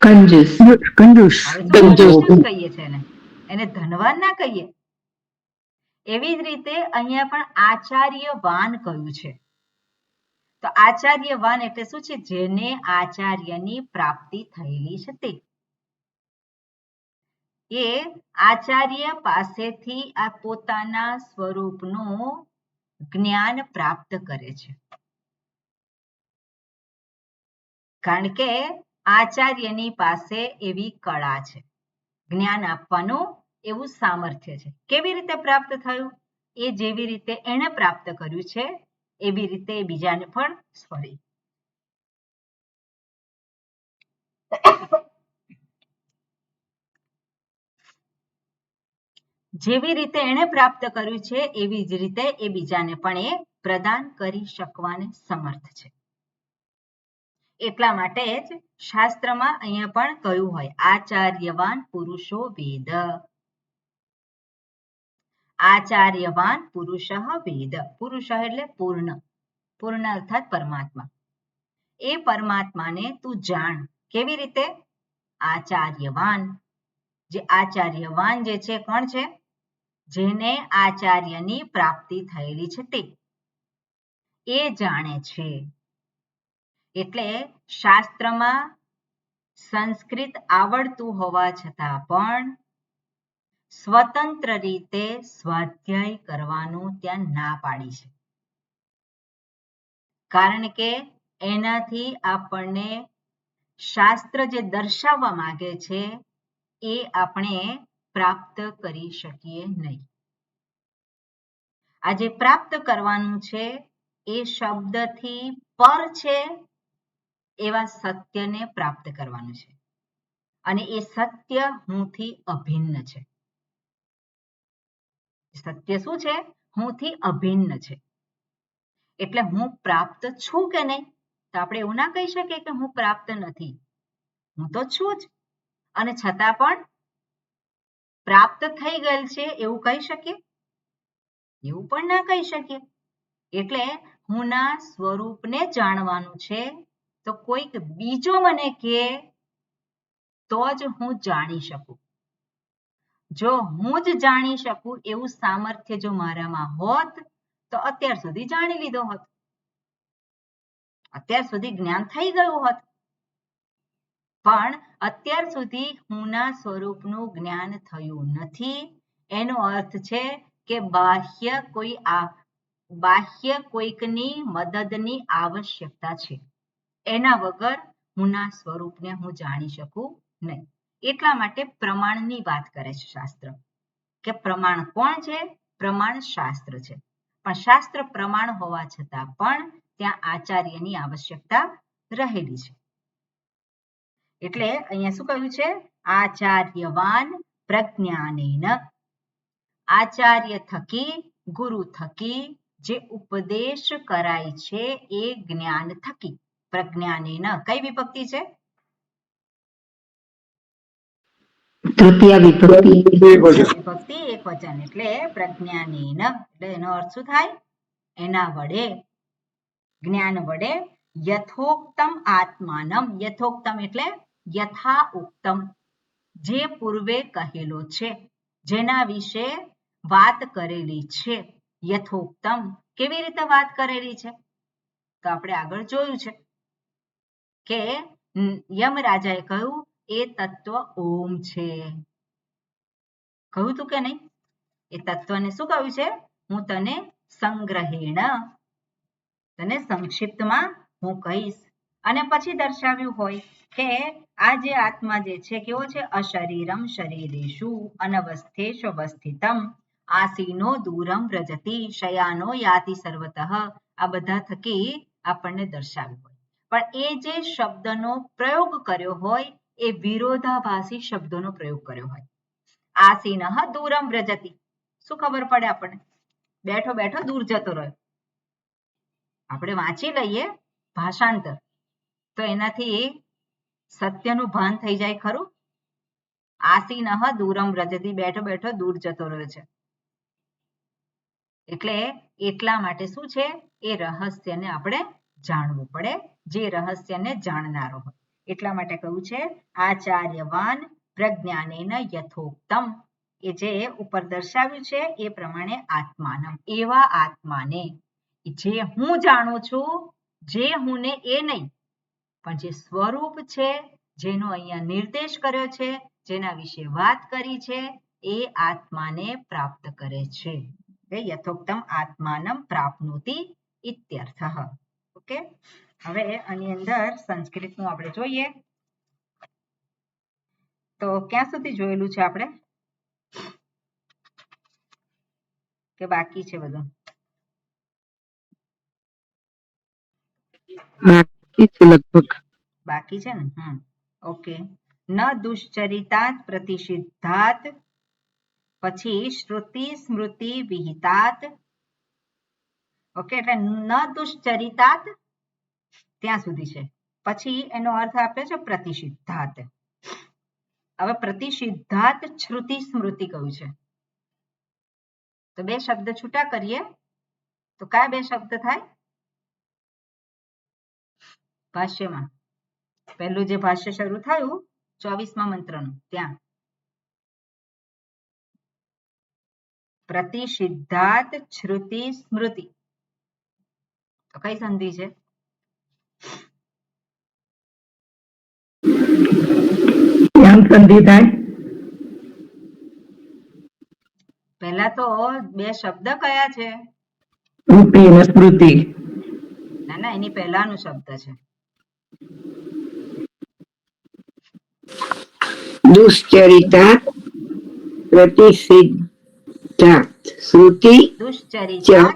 કંજૂસ કંજૂસ
કંજૂસ કહીએ છીએ એને ધનવાન ના કહીએ. એવી જ રીતે અહીંયા પણ આચાર્યવાન કહ્યું છે. તો આચાર્યવાન એટલે શું છે? જેને આચાર્યની પ્રાપ્તિ થયેલી છે તે. એ આચાર્ય પાસેથી આ પોતાના સ્વરૂપનું જ્ઞાન પ્રાપ્ત કરે છે. કારણ કે આચાર્યની પાસે એવી કળા છે, જ્ઞાન આપવાનું એવું સામર્થ્ય છે. કેવી રીતે પ્રાપ્ત થયું? એ જેવી રીતે એણે પ્રાપ્ત કર્યું છે એવી રીતે બીજાને પણ સોરી જેવી રીતે એણે પ્રાપ્ત કર્યું છે એવી જ રીતે એ બીજાને પણ એ પ્રદાન કરી શકવાને સમર્થ છે. એટલા માટે જ શાસ્ત્રમાં અહીંયા પણ કહ્યું હોય આચાર્યવાન પુરુષો વેદ. આચાર્યવાન પુરુષ વેદ. પુરુષ એટલે પૂર્ણ, પૂર્ણ અર્થાત પરમાત્મા. એ પરમાત્માને તું જાણ. કેવી રીતે? આચાર્યવાન. જે આચાર્યવાન જે છે કોણ છે? જેને આચાર્યની પ્રાપ્તિ થયેલી છે તે. એ જાણે છે. એટલે શાસ્ત્રમાં સંસ્કૃત આવડતું હોવા છતાં પણ સ્વતંત્ર રીતે સ્વાધ્યાય કરવાનું ત્યાં ના પાડી છે. કારણ કે એનાથી આપણને શાસ્ત્ર જે દર્શાવવા માંગે છે એ આપણે પ્રાપ્ત કરી શકીએ નહીં. આ જે પ્રાપ્ત કરવાનું છે એ શબ્દથી પર છે એવા સત્યને પ્રાપ્ત કરવાનું છે. અને એ સત્ય હુંથી અભિન્ન છે. સત્ય શું છે? હુંથી અભિન્ન છે. એટલે હું પ્રાપ્ત છું કે નહીં? તો આપણે એવું ના કહી શકીએ કે હું પ્રાપ્ત નથી. હું તો છું જ અને છતાં પણ પ્રાપ્ત થઈ ગયેલ છે એવું કહી શકીએ? એવું પણ ના કહી શકીએ. એટલે હુંના સ્વરૂપને જાણવાનું છે તો કોઈક બીજો મને કહે તો જ હું જાણી શકું. જો હું જ જાણી શકું એવું સામર્થ્ય જો મારામાં હોત તો અત્યાર સુધી જાણી લીધો હોત. અત્યાર સુધી જ્ઞાન થઈ ગયું હોત. પણ અત્યાર સુધી હુંના સ્વરૂપનું જ્ઞાન થયું નથી. એનો અર્થ છે કે બાહ્ય કોઈકની મદદની આવશ્યકતા છે. એના વગર હુંના સ્વરૂપને હું જાણી શકું નહીં. એટલા માટે પ્રમાણની વાત કરે છે શાસ્ત્ર. કે પ્રમાણ કોણ છે? પ્રમાણ શાસ્ત્ર છે. પણ શાસ્ત્ર પ્રમાણ હોવા છતાં પણ ત્યાં આચાર્યની આવશ્યકતા રહેલી છે. એટલે અહીંયા શું કહ્યું છે? આચાર્યવાન પ્રજ્ઞાનેન. આચાર્ય થકી, ગુરુ થકી જે ઉપદેશ કરાય છે એ જ્ઞાન થકી. પ્રજ્ઞાનેન કઈ વિભક્તિ છે?
તૃતીય વિભક્તિ.
વિભક્તિ એકવચન એટલે પ્રજ્ઞાનેન. એટલે એનો અર્થ શું થાય? એના વડે, જ્ઞાન વડે યથોક્તમ આત્માનમ. યથોક્તમ એટલે યથા ઉક્તમ, જે પૂર્વે કહેલો છે, જેના વિશે વાત કરેલી છે. યથોક્તમ કેવી રીતે વાત કરેલી છે? તો આપણે આગળ જોયું છે કે યમરાજાએ કહ્યું એ તત્વ ઓમ છે. કહ્યું તું કે નહીં? એ તત્વને શું કહ્યું છે? હું તને સંગ્રહેણ, તને સંક્ષિપ્તમાં હું કહીશ. અને પછી દર્શાવ્યું હોય કે આ જે આત્મા જે છે કેવો છે? અશરીરમ શરીરેષુ અનવસ્થેષ અવસ્થિતમ આસીનો દૂરમ વ્રજતિ શયાનો યાતિ સર્વતઃ. આ બધા થકી આપણને દર્શાવ્યું હોય. પણ એ જે શબ્દનો પ્રયોગ કર્યો હોય એ વિરોધાભાસી શબ્દોનો પ્રયોગ કર્યો હોય. આસીન દૂરમ વ્રજતિ, શું ખબર પડે આપણને? બેઠો બેઠો દૂર જતો રહ્યો. આપણે વાંચી લઈએ ભાષાંતર તો એનાથી સત્યનું ભાન થઈ જાય ખરું? આસીન દૂરમ વ્રજતિ, બેઠો બેઠો દૂર જતો રહ્યો છે. એટલે એટલા માટે શું છે? એ રહસ્યને આપણે જાણવું પડે, જે રહસ્યને જાણનારો હોય. એટલા માટે કહ્યું છે આચાર્યવાન પ્રજ્ઞાનેન યથોક્તમ. એ જે ઉપર દર્શાવ્યું છે એ પ્રમાણે આત્માનમ, એવા આત્માને, જે હું જાણું છું, જે હું ને એ નહીં, પણ જે સ્વરૂપ છે, જેનો અહીંયા નિર્દેશ કર્યો છે, જેના વિશે વાત કરી છે, એ આત્માને પ્રાપ્ત કરે છે. યથોક્તમ આત્માનમ પ્રાપ્નોતિ ઇત્યર્થઃ. ઓકે, હવે આની અંદર સંસ્કૃતનું આપણે જોઈએ તો ક્યાં સુધી જોયેલું છે આપણે કે બાકી છે બધું?
બાકી છે લગભગ.
બાકી છે ને? ઓકે. ન દુશ્ચરિતાત પ્રતિષિદ્ધાત, પછી શ્રુતિ સ્મૃતિ વિહિતાત. ઓકે, એટલે ન દુશ્ચરિતાત ત્યાં સુધી છે. પછી એનો અર્થ આપે છે પ્રતિષિદ્ધાત. હવે પ્રતિષિદ્ધાત શ્રુતિ સ્મૃતિ કહ્યું છે તો બે શબ્દ છૂટા કરીએ તો કયા બે શબ્દ થાય? ભાષ્યમાં પહેલું જે ભાષ્ય શરૂ થયું 24મા મંત્રનું, ત્યાં પ્રતિષિદ્ધાત શ્રુતિ સ્મૃતિ. તો કઈ સંધિ છે?
સંધિ થાય.
પહેલા તો બે શબ્દ કયા છે?
શ્રુતિ અને સ્મૃતિ.
ના ના, એની પહેલાનો શબ્દ છે
દુશ્ચરિતાત પ્રતિષિદ્ધાત શ્રુતિ.
દુશ્ચરિતાત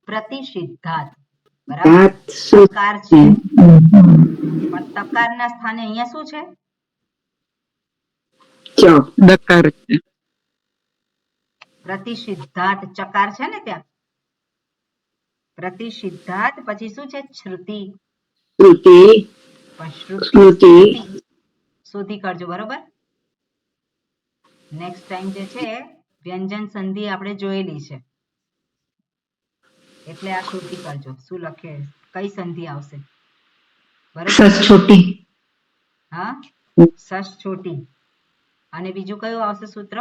પ્રતિષિદ્ધાત, બરાબર.
દાત
તકાર છે પણ તકારના સ્થાને અહીંયા શું છે?
દકાર છે.
પ્રતિષિદ્ધાત ચકાર છે ને ત્યાં. પ્રતિષિદ્ધાત પછી શું છે? શ્રુતિ.
શ્રુતિ.
શ્રુતિ શોધી કાઢજો, બરોબર. નેક્સ્ટ ટાઈમ જે છે વ્યંજન સંધિ આપણે જોયેલી છે એટલે આ શોધી કાઢજો શું લખે, કઈ સંધિ આવશે, બરોબર.
છોટી.
હા, સસ છોટી. અને બીજું કયું આવશે સૂત્ર?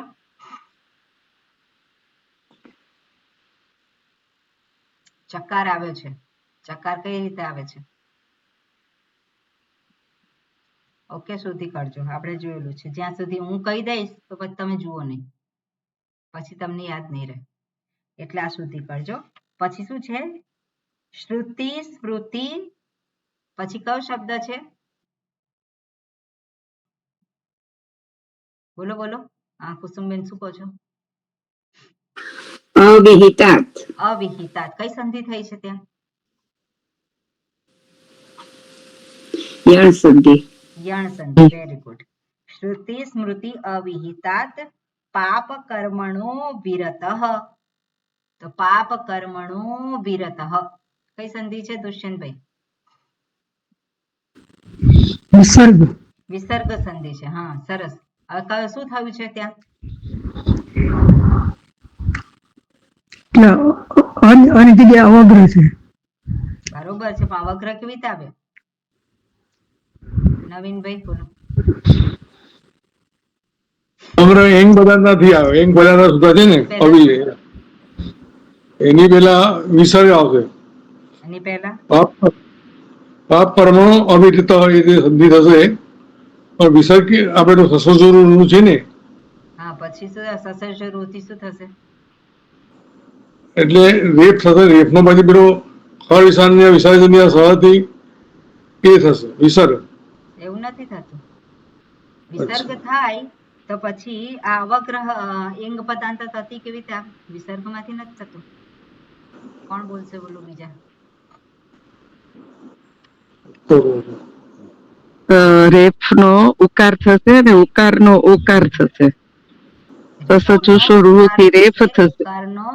ચકાર આવ્યો છે. ચકાર કઈ રીતે આવે છે? ઓકે, શોધી કાઢજો, આપણે જોયેલું છે. જ્યાં સુધી હું કહી દઈશ તો પછી તમે જુઓ નહીં, પછી તમને યાદ નહીં રહે, એટલે આ શોધી કાઢજો. પછી શું છે? શ્રુતિ સ્મૃતિ, પછી કયો શબ્દ છે? બોલો બોલો. હા કુસુમબેન, શું કહો છો?
અવિહિતાત.
અવિહિતાત કઈ સંધિ થઈ છે ત્યાં?
યણ સંધિ.
યણ સંધિ, વેરી ગુડ. શ્રુતિ સ્મૃતિ અવિહિતાત પાપ કર્મણો વિરતઃ. તો પાપ કર્મણો વિરતઃ કઈ સંધિ છે દુષ્યંતભાઈ?
વિસર્ગ.
વિસર્ગ સંધિ છે. હા, સરસ. હવે શું થયું છે ત્યાં?
આની જગ્યાએ અવગ્રહ છે.
બરોબર છે, પણ અવગ્રહ કેવી રીતે આવે? નવીનભાઈ બોલો.
હમણાં એંગ બધા નથી આવે, એંગ બધા સુધા છે ને
પહેલા
અવિ એની પેલા વિસર્ગ આવશે.
એની પહેલા
પાપ પાપ પરમાણુ અવિરત હોય એ સંધિ થશે, પણ વિસર્ગ આપણે તો સસર્જનું છે ને,
હા પછી શું સસર શરૂથી શું થશે?
એટલે રેપ થશે. રેપનો પછી પેલો ખવિસાન્ય વિસર્જનીય સહથી એ થશે વિસર્ગ.
એવું નથી થતું. વિસર્ગ
અચ્છા,
થાય તો પછી આ અવગ્રહ એંગ પદાંત થતી કેવી રીતે આવે? વિસર્ગમાંથી નથી થતું. કોણ બોલશે બોલો બીજા?
રેફ નો ઉકાર થશે ને ઉકાર નો ઓકાર થશે.
રેફનો ઉકાર
થી રેફ
થશે,
થશે.
ઉકારનો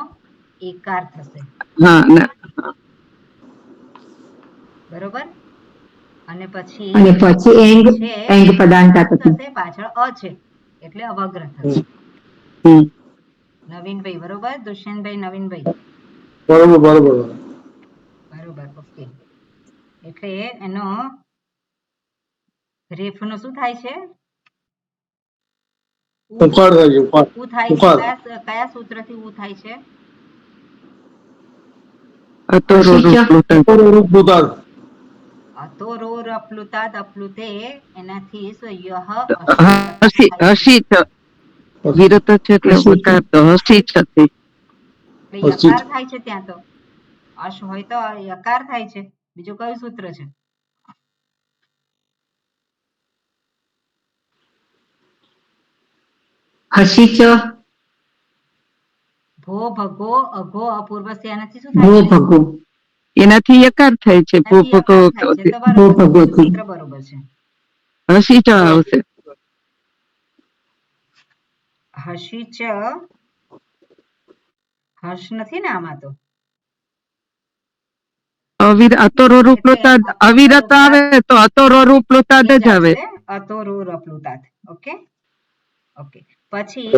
એકાર થશે.
હા ને
બરોબર. અને પછી
અને પછી એંગ
છે
એંગ પદાંત
શું
થશે.
થશે? પાછળ અ છે એટલે અવગ્રહ થશે.
હમ.
નવીનભાઈ બરોબર? દુષ્યંતભાઈ, નવીનભાઈ
બરોબર બરોબર.
બરોબર. ઓકે. એટલે એનો રેફનો શું થાય છે?
ઉકાર થાય છે, ઉકાર.
ઉ થાય છે.
ઉકાર
કયા સૂત્રથી ઉ થાય છે?
અતરો
રૂપુતાદ.
અતોરો અપ્લુતાદ અપ્લુતે એનાથી શું યહ અસી યકાર
હસી
થાય છે.
હસી વિરત છે એટલે ઉકાર તો હસી છે.
એટલે
અચિત
યકાર થાય છે ત્યાં તો. અશ હોય તો યકાર થાય છે. બીજું કયું સૂત્ર છે?
હસી ચ
ભો ભગો અઘો અપૂર્વસ્ય એનાથી શું
ભો
થાય છે?
ભગો
એનાથી યકાર થાય છે.
એનાથી યકાર થાય છે તો
ભો
બરોબર છે. બીજું
ભગોથી
સૂત્ર બરોબર છે.
હસી ચ આવશે.
હસી ચ હર્ષ નથી ને આમાં તો.
અતોરો
એટલે
રૂપલોતાદ
અતોરો
અવિરત
રૂપલાત
આવે તો અતોરો રૂપલોતાદ
એ
જ આવે.
આવશે. અતોરો રપલુતાદ. Okay okay. પછી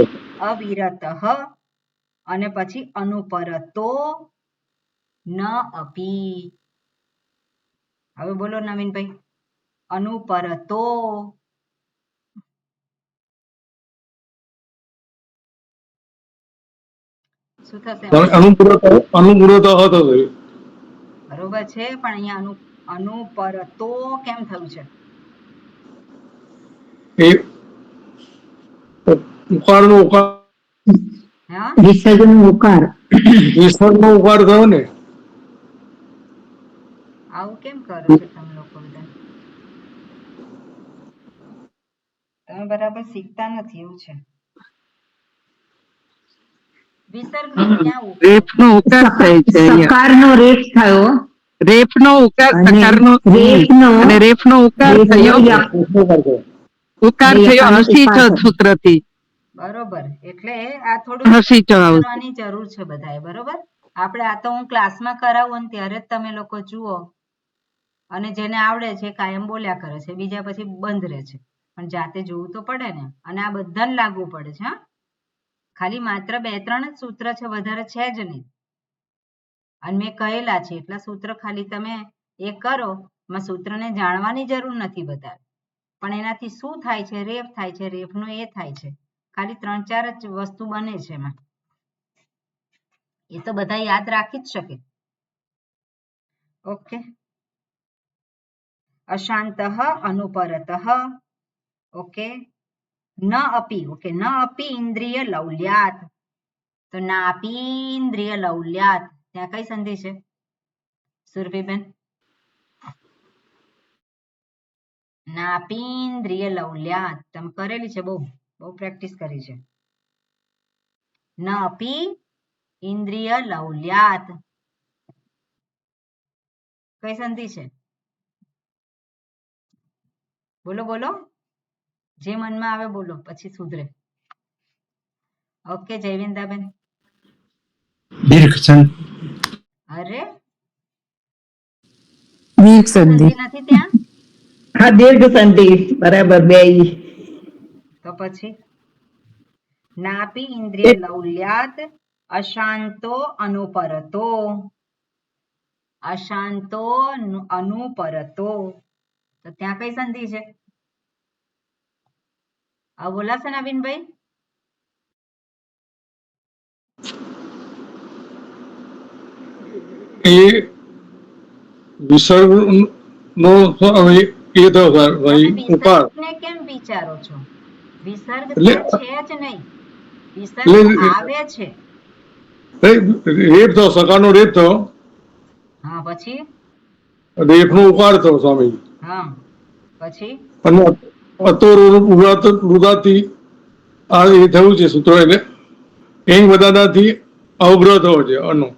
અવિરત અને પછી અનુપરતો ન અપી. હવે બોલો નવીનભાઈ. અનુપરતો શું થશે એમાં?
અનુપૂરત થશે.
બરોબર છે, પણ અહીંયા અનુપરતો કેમ થયું છે?
એ ઉકારનો ઉકાર,
હા
વિસર્ગનો ઉકાર.
વિસર્ગનો ઉકાર થયો ને.
આવું કેમ કરો છો તમે લોકો બધા? તમે બરાબર શીખતા નથી એવું છે. વિસર્ગ નું ક્યાં ઉકાર
રેફ નો ઉકાર થાય છે અહીંયા.
સકારનો રેફ થયો
રેફ નો ઉકાર
અને
સકાર નો
રેફનો
અને રેફ નો ઉકાર થયો. ઉકાર
અને
થયો
યકારનો
હસી
ઉકાર
ચ
થયો.
સૂત્રથી.
બરોબર. એટલે આ થોડુંક
હસી ચ આવશે.
કરવાની જરૂર છે બધાએ. બરોબર. આપણે આ તો હું ક્લાસમાં કરાવું ને ત્યારે જ તમે લોકો જુઓ અને જેને આવડે છે કાયમ બોલ્યા કરે છે, બીજા પછી બંધ રહે છે. પણ જાતે જોવું તો પડે ને. અને આ બધાને લાગુ પડે છે. હા, ખાલી માત્ર 2-3 જ સૂત્ર છે, વધારે છે જ નહીં. અને મેં કહેલા છે એટલા સૂત્ર ખાલી તમે એ કરો. સૂત્રને જાણવાની જરૂર નથી બધાએ, પણ એનાથી શું થાય છે? રેફ થાય છે. રેફનો એ થાય છે. ખાલી 3-4 જ વસ્તુ બને છે એમાં. એ તો બધા યાદ રાખી જ શકે. ઓકે. અશાંત અનુપરત. ઓકે. ન અપી. ઓકે. ન અપી ઇન્દ્રિય લૌલ્યાત. તો નાપી ઇન્દ્રિય લૌલ્યાત ત્યાં કઈ સંધિ છે સુરભીબેન? નાપીન્દ્રિય લૌલ્યાત તમે કરેલી છે, બહુ પ્રેક્ટિસ કરી છે. ન અપી ઇન્દ્રિય લૌલ્યાત કઈ સંધિ છે? બોલો બોલો, જે મનમાં આવે બોલો, પછી સુધરે. ઓકે જયવિંદાબેન.
દીર્ઘ સંધિ.
અરે
દીર્ઘ
દીર્ઘ
સંધિ.
સંધિ નથી ત્યાં?
હા, દીર્ઘ સંધિ બરાબર. બે
તો પછી નાપી ઇન્દ્રિય લૌલ્યાત અશાંતો અનુપરતો. અશાંતો અનુપરતો તો ત્યાં કઈ સંધિ છે? બોલાશે નવીનભાઈ?
એ વિસર્ગ નો હવે એ થયો ભાઈ ઉકાર
વિસર્ગને કેમ વિચારો છો? વિસર્ગ
એટલે
ત્યાં છે જ નહીં, વિસર્ગ
એટલે
આવે છે.
રેપ થયો, સકાનો રેપ થયો,
હા પછી
રેપ નો ઉકાર થયો સ્વામી.
હા પછી
અને ઉદાથી આ એ થયું છે સૂત્ર, એટલે એંગ બધાથી અવગ્રહ થયો છે અનો.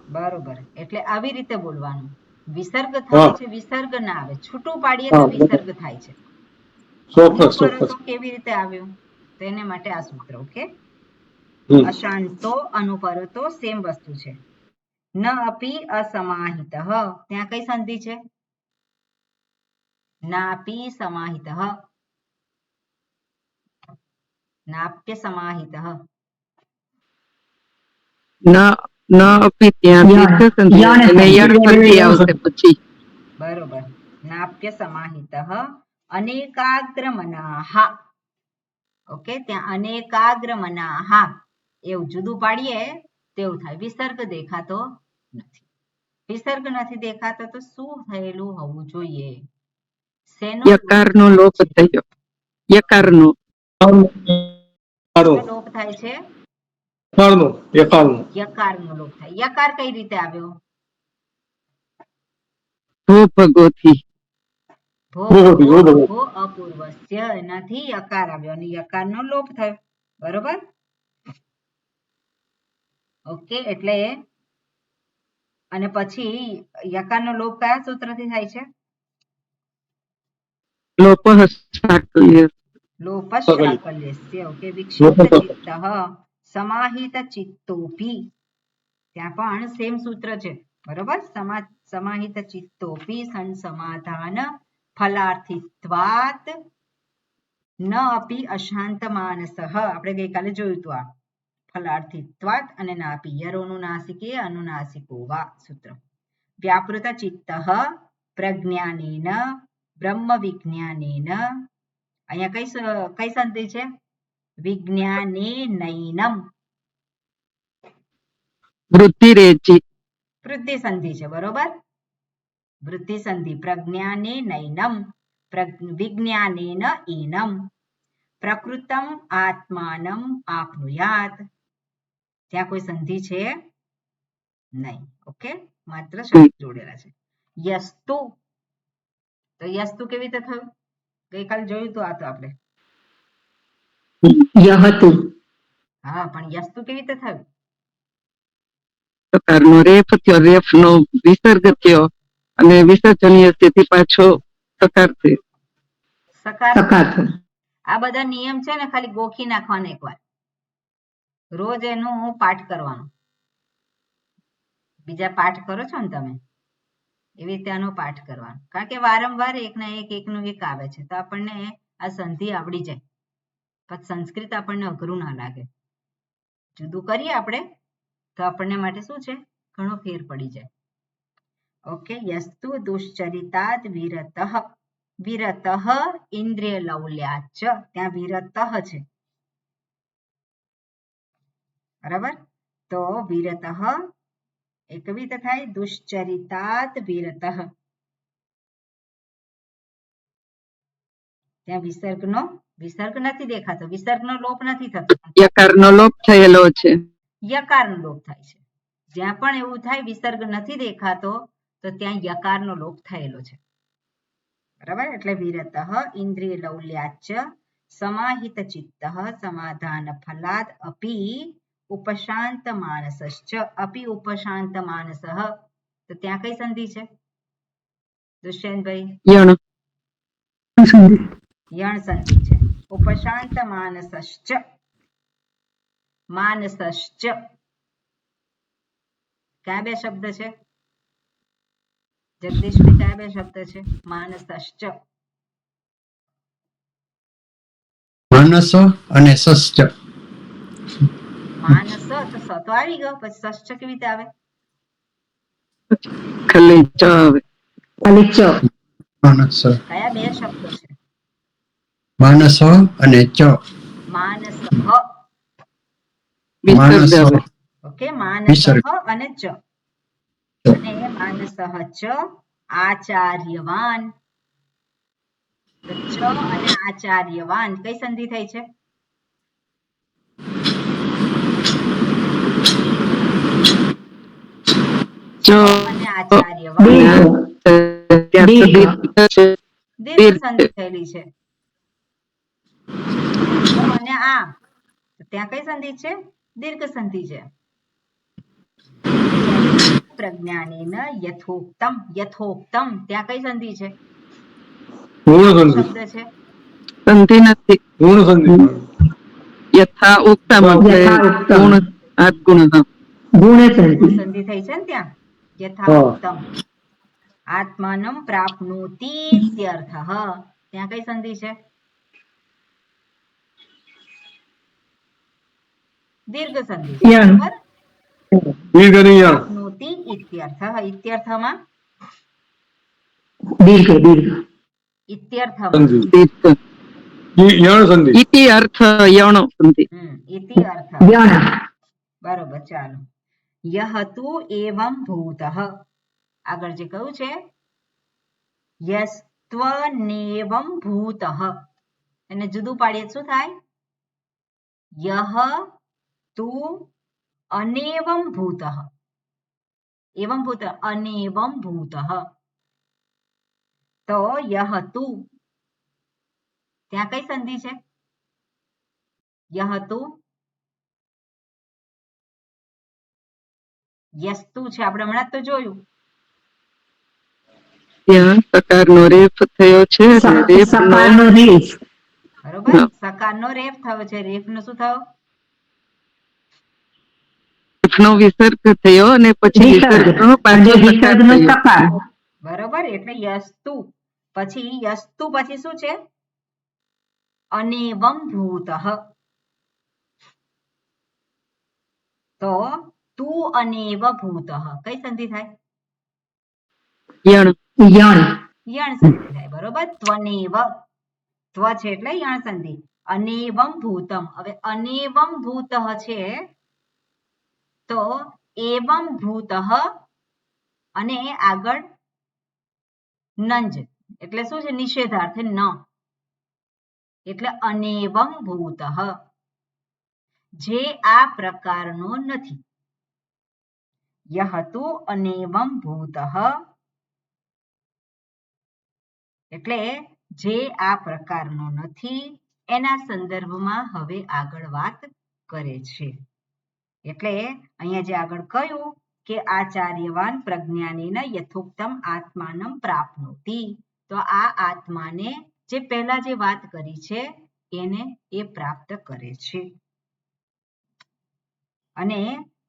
બરોબર, એટલે આવી રીતે બોલવાનું. વિસર્ગ
હા
થાય છે, વિસર્ગ ના આવે, છૂટું પાડીએ તો
હા
વિસર્ગ થાય છે.
ચોક્કસ
અનુપરતો
ચોક્કસ.
કેવી રીતે આવ્યું? તો એને માટે આ સૂત્ર. ઓકે,
હમ.
અશાંતો અનુપરતો સેમ વસ્તુ છે. ન અપી અસમાહિતઃ, ત્યાં કઈ સંધિ છે? નાપી સમાહિતઃ, નાપ્ય સમાહિતઃ.
ન અપી ત્યાં
યણ
દીર્ઘ સંધિ
યણ
અને
સંધિ.
યણ સંધિ આવશે પછી.
બરોબર, નાપ્ય સમાહિતઃ અનેકાગ્ર મનાહ. ઓકે, ત્યાં અનેકાગ્ર મનાહ એવું જુદું પાડીએ તેવું થાય. વિસર્ગ દેખાતો નથી. વિસર્ગ નથી દેખાતો તો શું થયેલું હોવું જોઈએ? શેનો
યકાર
લોપ
નો
થાય
લોપ
છે?
થયો, યકાર નો.
શેનો લોપ થાય છે?
એકાળનો એકાળનો
યકારનો લોપ થાય. યકાર કઈ રીતે આવ્યો?
ભો ભગોથી.
ભો
ભૂપતિ
ભગો
ભૂપતિ.
અભો અપૂર્વસ્ય, એનાથી યકાર આવ્યો અને યકારનો લોપ થયો. બરોબર. ઓકે, એટલે અને પછી યકારનો લોપ કયા સૂત્રથી થાય છે?
લોપ સાકલ્ય.
લોપશ્રાકલ્યસ્ય. ઓકે, વિક્ષિપ્ત ચિત્તઃ સમાહિત ચિત્તોપી. ત્યાં પણ સેમ સૂત્ર છે. બરોબર, સમાહિત ચિત્તોપી સંસમાધાન ફલાર્થિત્વાત ન અપી અશાંત માનસઃ. આપણે ગઈકાલે જોયું હતું આ ફલાર્થિત્વાત અને નાપી યરોનું નાસિકે અનુનાસિકો વા સૂત્ર. વ્યાપૃત ચિત્તઃ પ્રજ્ઞાનેન બ્રહ્મ વિજ્ઞાનેન. અહીંયા કઈ સંધિ છે? વિજ્ઞાનેનૈનમ.
વૃદ્ધિ રેચી.
વૃદ્ધિ સંધિ છે. બરોબર, વૃદ્ધિ સંધિ. પ્રજ્ઞાનેનૈનમ વિજ્ઞાનેન એનમ પ્રકૃતમ આત્માનમ આપનુયાત. ત્યાં કોઈ સંધિ છે નહીં. ઓકે, માત્ર શબ્દ જોડેલા છે. યસ્તુ, તો યસ્તુ કેવી રીતે થયું? ગઈકાલે જોયું તો આ તો આપણે.
યહતુ.
હા, પણ યસ્તુ કેવી રીતે થયું?
સકારનો રેફ થયો, રેફ નો વિસર્ગ થયો અને વિસર્જનીય સ્થિતિ પાછો સકાર થયો.
સકાર.
સકાથ.
આ બધા નિયમ છે ને, ખાલી ગોખી નાખવાના એકવાર. રોજ એનું પાઠ કરવાનું. બીજા પાઠ કરો છો ને તમે, એવી રીતે આનો પાઠ કરવાનો. કારણ કે વારંવાર એકના એકનું એક આવે છે તો આપણને આ સંધિ આવડી જાય. પછી સંસ્કૃત આપણને અઘરું ના લાગે. જુદું કરીએ આપણે તો આપણને માટે શું છે, ઘણો ફેર પડી જાય. ઓકે, યસ્તુ દુશ્ચરિતાદ વિરતઃ. વિરતઃ ઇન્દ્રિય લૌલ્યાચ. ત્યાં વિરતઃ છે. બરાબર, તો વિરતઃ એ કેવી રીતે થાય? દુશ્ચરિતાત વિરતઃ. ત્યાં વિસર્ગ નથી દેખાતો, વિસર્ગનો લોપ નથી થતો,
યકારનો લોપ થયેલો છે.
યકારનો લોપ થાય છે. જ્યાં પણ એવું થાય વિસર્ગ નથી દેખાતો તો ત્યાં યકારનો લોપ થયેલો છે. બરાબર, એટલે વિરતઃ ઇન્દ્રિય લૌલ્યાચ સમાહિત ચિત્તઃ સમાધાન ફલાદ અપી ઉપશાંત માનસશ્ચ. અપી ઉપશાંત માનસઃ, તો ત્યાં કઈ સંધિ છે દુષ્યંતભાઈ?
યણ
યણ સંધિ છે. ઉપશાંત માનસશ્ચ. માનસશ્ચ કયા બે શબ્દ છે જગદીશભાઈ? કયા બે શબ્દ છે? માનસશ્ચ.
માનસ અને સશ્ચ.
માનસ તો સ તો આવી ગયો, પછી સશ્ચ કેવી રીતે આવે?
ખાલી ચ આવે.
ખાલી ચ.
માનસ.
કયા બે શબ્દો છે?
માનસ અને ચ.
માનસ.
વિસર્ગ
માનસ.
આવે.
ઓકે, માનસ
વિસર્ગ.
અને ચ. અને માનસઃ ચ આચાર્યવાન. તો ચ અને આચાર્યવાન કઈ સંધિ થઈ છે? ચ અને આચાર્યવાન
ત્યાં સુધી છે.
દીર્ઘ સંધિ થયેલી છે. અને આ ત્યાં કઈ સંધિ છે? દીર્ઘ સંધિ છે. પ્રજ્ઞાનેન યથોક્તમ. યથોક્તમ ત્યાં કઈ સંધિ છે?
પૂર્ણ સંધિ.
શબ્દ છે
સંધિ નથી.
પૂર્ણ સંધિ.
યથા ઉક્તમ એટલે
યથા ઉક્તમ.
ગુણ આદગુણ.
ગુણ સંધિ.
સંધિ થઈ છે ને ત્યાં. યથા ઉક્તમ આત્માનમ પ્રાપ્નોતિ ઇત્યર્થઃ. ત્યાં કઈ સંધિ છે? દીર્ઘ સંધિ છે.
યણ.
બરાબર.
દીર્ઘ અને યણ.
પ્રાપ્નોતિ ઇત્યર્થઃ. ઇત્યર્થમાં
દીર્ઘ દીર્ઘ.
ઇત્યર્થમાં
સંધિ.
દીર્ઘ.
યણ સંધિ.
ઇતિ અર્થ યણ સંધિ.
ઇતિ અર્થ.
યણ.
બરોબર. ચાલો. યહ તુ એવં ભૂતઃ. આગળ જે કહ્યું છે યસ્ત્વનેવં ભૂતઃ, એને જુદું પાડીએ શું થાય? યહ તુ અનેવં ભૂતઃ. એવં ભૂત અનેવં ભૂતઃ. તો યહ તુ ત્યાં કઈ સંધિ છે? યહ તુ યસ્તુ છે, આપણે હમણાં જ તો જોયું.
ત્યાં સકારનો રેફ થયો છે અને રેફનો
સકારનો રેફ.
બરોબર. સકારનો રેફ થયો છે. રેફનો શું થયો?
વિસર્ગ થયો અને પછી વિસર્ગનો પાછો સકાર
વિસર્ગનો
થયો.
સકાર.
બરોબર. એટલે યસ્તુ પછી યસ્તુ પછી શું છે? અનેવં ભૂતઃ. તો તું અનેવ ભૂતઃ કઈ સંધિ થાય?
યણ.
યણ.
યણ સંધિ થાય. બરોબર. ત્વનેવ ત્વ છે એટલે યણ સંધિ. અનેવં ભૂતમ. હવે અનેવં ભૂતઃ છે તો એવં ભૂતઃ અને આગળ નંજ એટલે શું છે? નિષેધાર્થે ન. એટલે અનેવં ભૂતઃ, જે આ પ્રકારનો નથી. યહ તુ અનેવં ભૂતઃ એટલે જે આ પ્રકારનો નથી, એના સંદર્ભમાં હવે આગળ વાત કરે છે. એટલે અહીંયા જે આગળ કહ્યું કે આચાર્યવાન પ્રજ્ઞાનેન યથોક્તમ આત્માનમ પ્રાપ્નોતિ. તો આ આત્માને જે પહેલા જે વાત કરી છે એને એ પ્રાપ્ત કરે છે. અને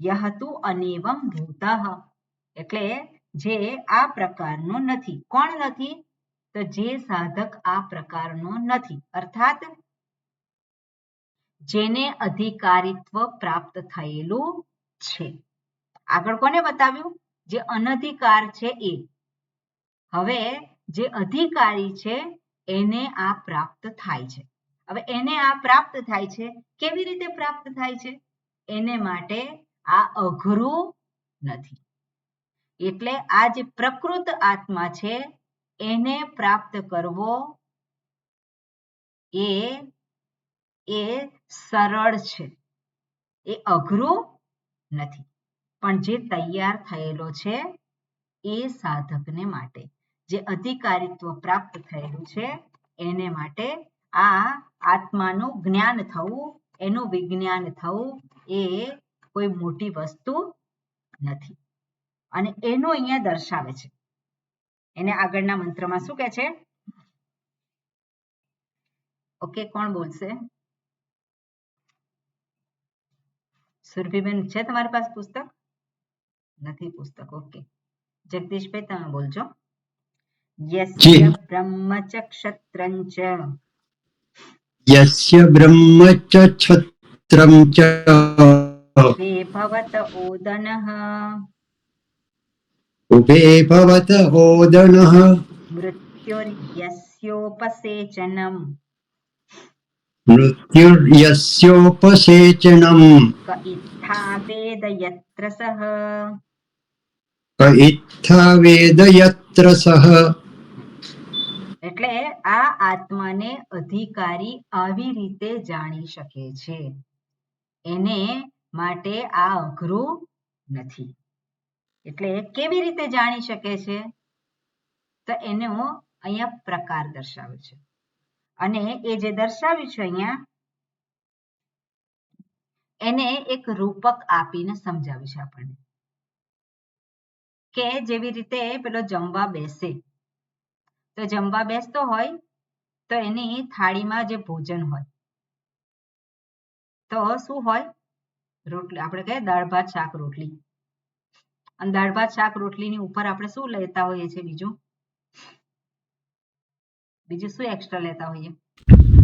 યહ તુ અનેવં ભૂતઃ એટલે જે આ પ્રકારનો નથી. કોણ નથી? તો જે સાધક આ પ્રકારનો નથી, અર્થાત જેને અધિકારીત્વ પ્રાપ્ત થયેલું છે. આગળ કોને બતાવ્યું? જે અનધિકાર છે એ. હવે જે અધિકારી છે એને આ પ્રાપ્ત થાય છે. હવે એને આ પ્રાપ્ત થાય છે, કેવી રીતે પ્રાપ્ત થાય છે? એને માટે આ અઘરું નથી. એટલે આ જે પ્રકૃત આત્મા છે એને પ્રાપ્ત કરવો એ સરળ છે, એ અઘરું નથી. પણ જે તૈયાર થયેલો છે એ સાધકને માટે, જે અધિકારીત્વ પ્રાપ્ત થયેલું છે એને માટે આ આત્માનું જ્ઞાન થવું, એનું વિજ્ઞાન થવું એ કોઈ મોટી વસ્તુ નથી. અને એનું અહીંયા દર્શાવે છે. એને આગળના મંત્રમાં શું કહે છે? ઓકે, કોણ બોલશે? સુરભીબેન, છે તમારી પાસે પુસ્તક? નથી પુસ્તક. ઓકે, જગદીશભાઈ તમે બોલજો. યસ્ય બ્રહ્મ ચ ક્ષત્રં ચ
યસ્ય બ્રહ્મ ચ ક્ષત્રં ચ
વે ભવત ઓદનઃ
ઉભે ભવત ઓદનઃ
મૃત્યુર્યસ્યોપસેચનમ
મૃત્યુર્યસ્યોપસેચનમ
ક ઇત્થા વેદ યત્ર સઃ
क इत्था वेद यत्र सः
એટલે આ આત્માને અધિકારી આવી રીતે જાણી શકે છે, એને માટે આ અઘરું નથી. એટલે કેવી રીતે જાણી શકે છે? તો એનો અહીંયા પ્રકાર દર્શાવે છે, અને એ જે દર્શાવ્યું છે અહીંયા એને એક રૂપક આપીને સમજાવ્યું છે આપણને, કે જેવી રીતે પેલો જમવા બેસે, તો જમવા બેસતો હોય તો એની થાળીમાં જે ભોજન હોય તો શું હોય? રોટલી. આપણે કહીએ દાળ ભાત શાક રોટલી, અને દાળ ભાત શાક રોટલીની ઉપર આપણે શું લેતા હોઈએ છીએ? બીજું શું એક્સ્ટ્રા લેતા હોઈએ?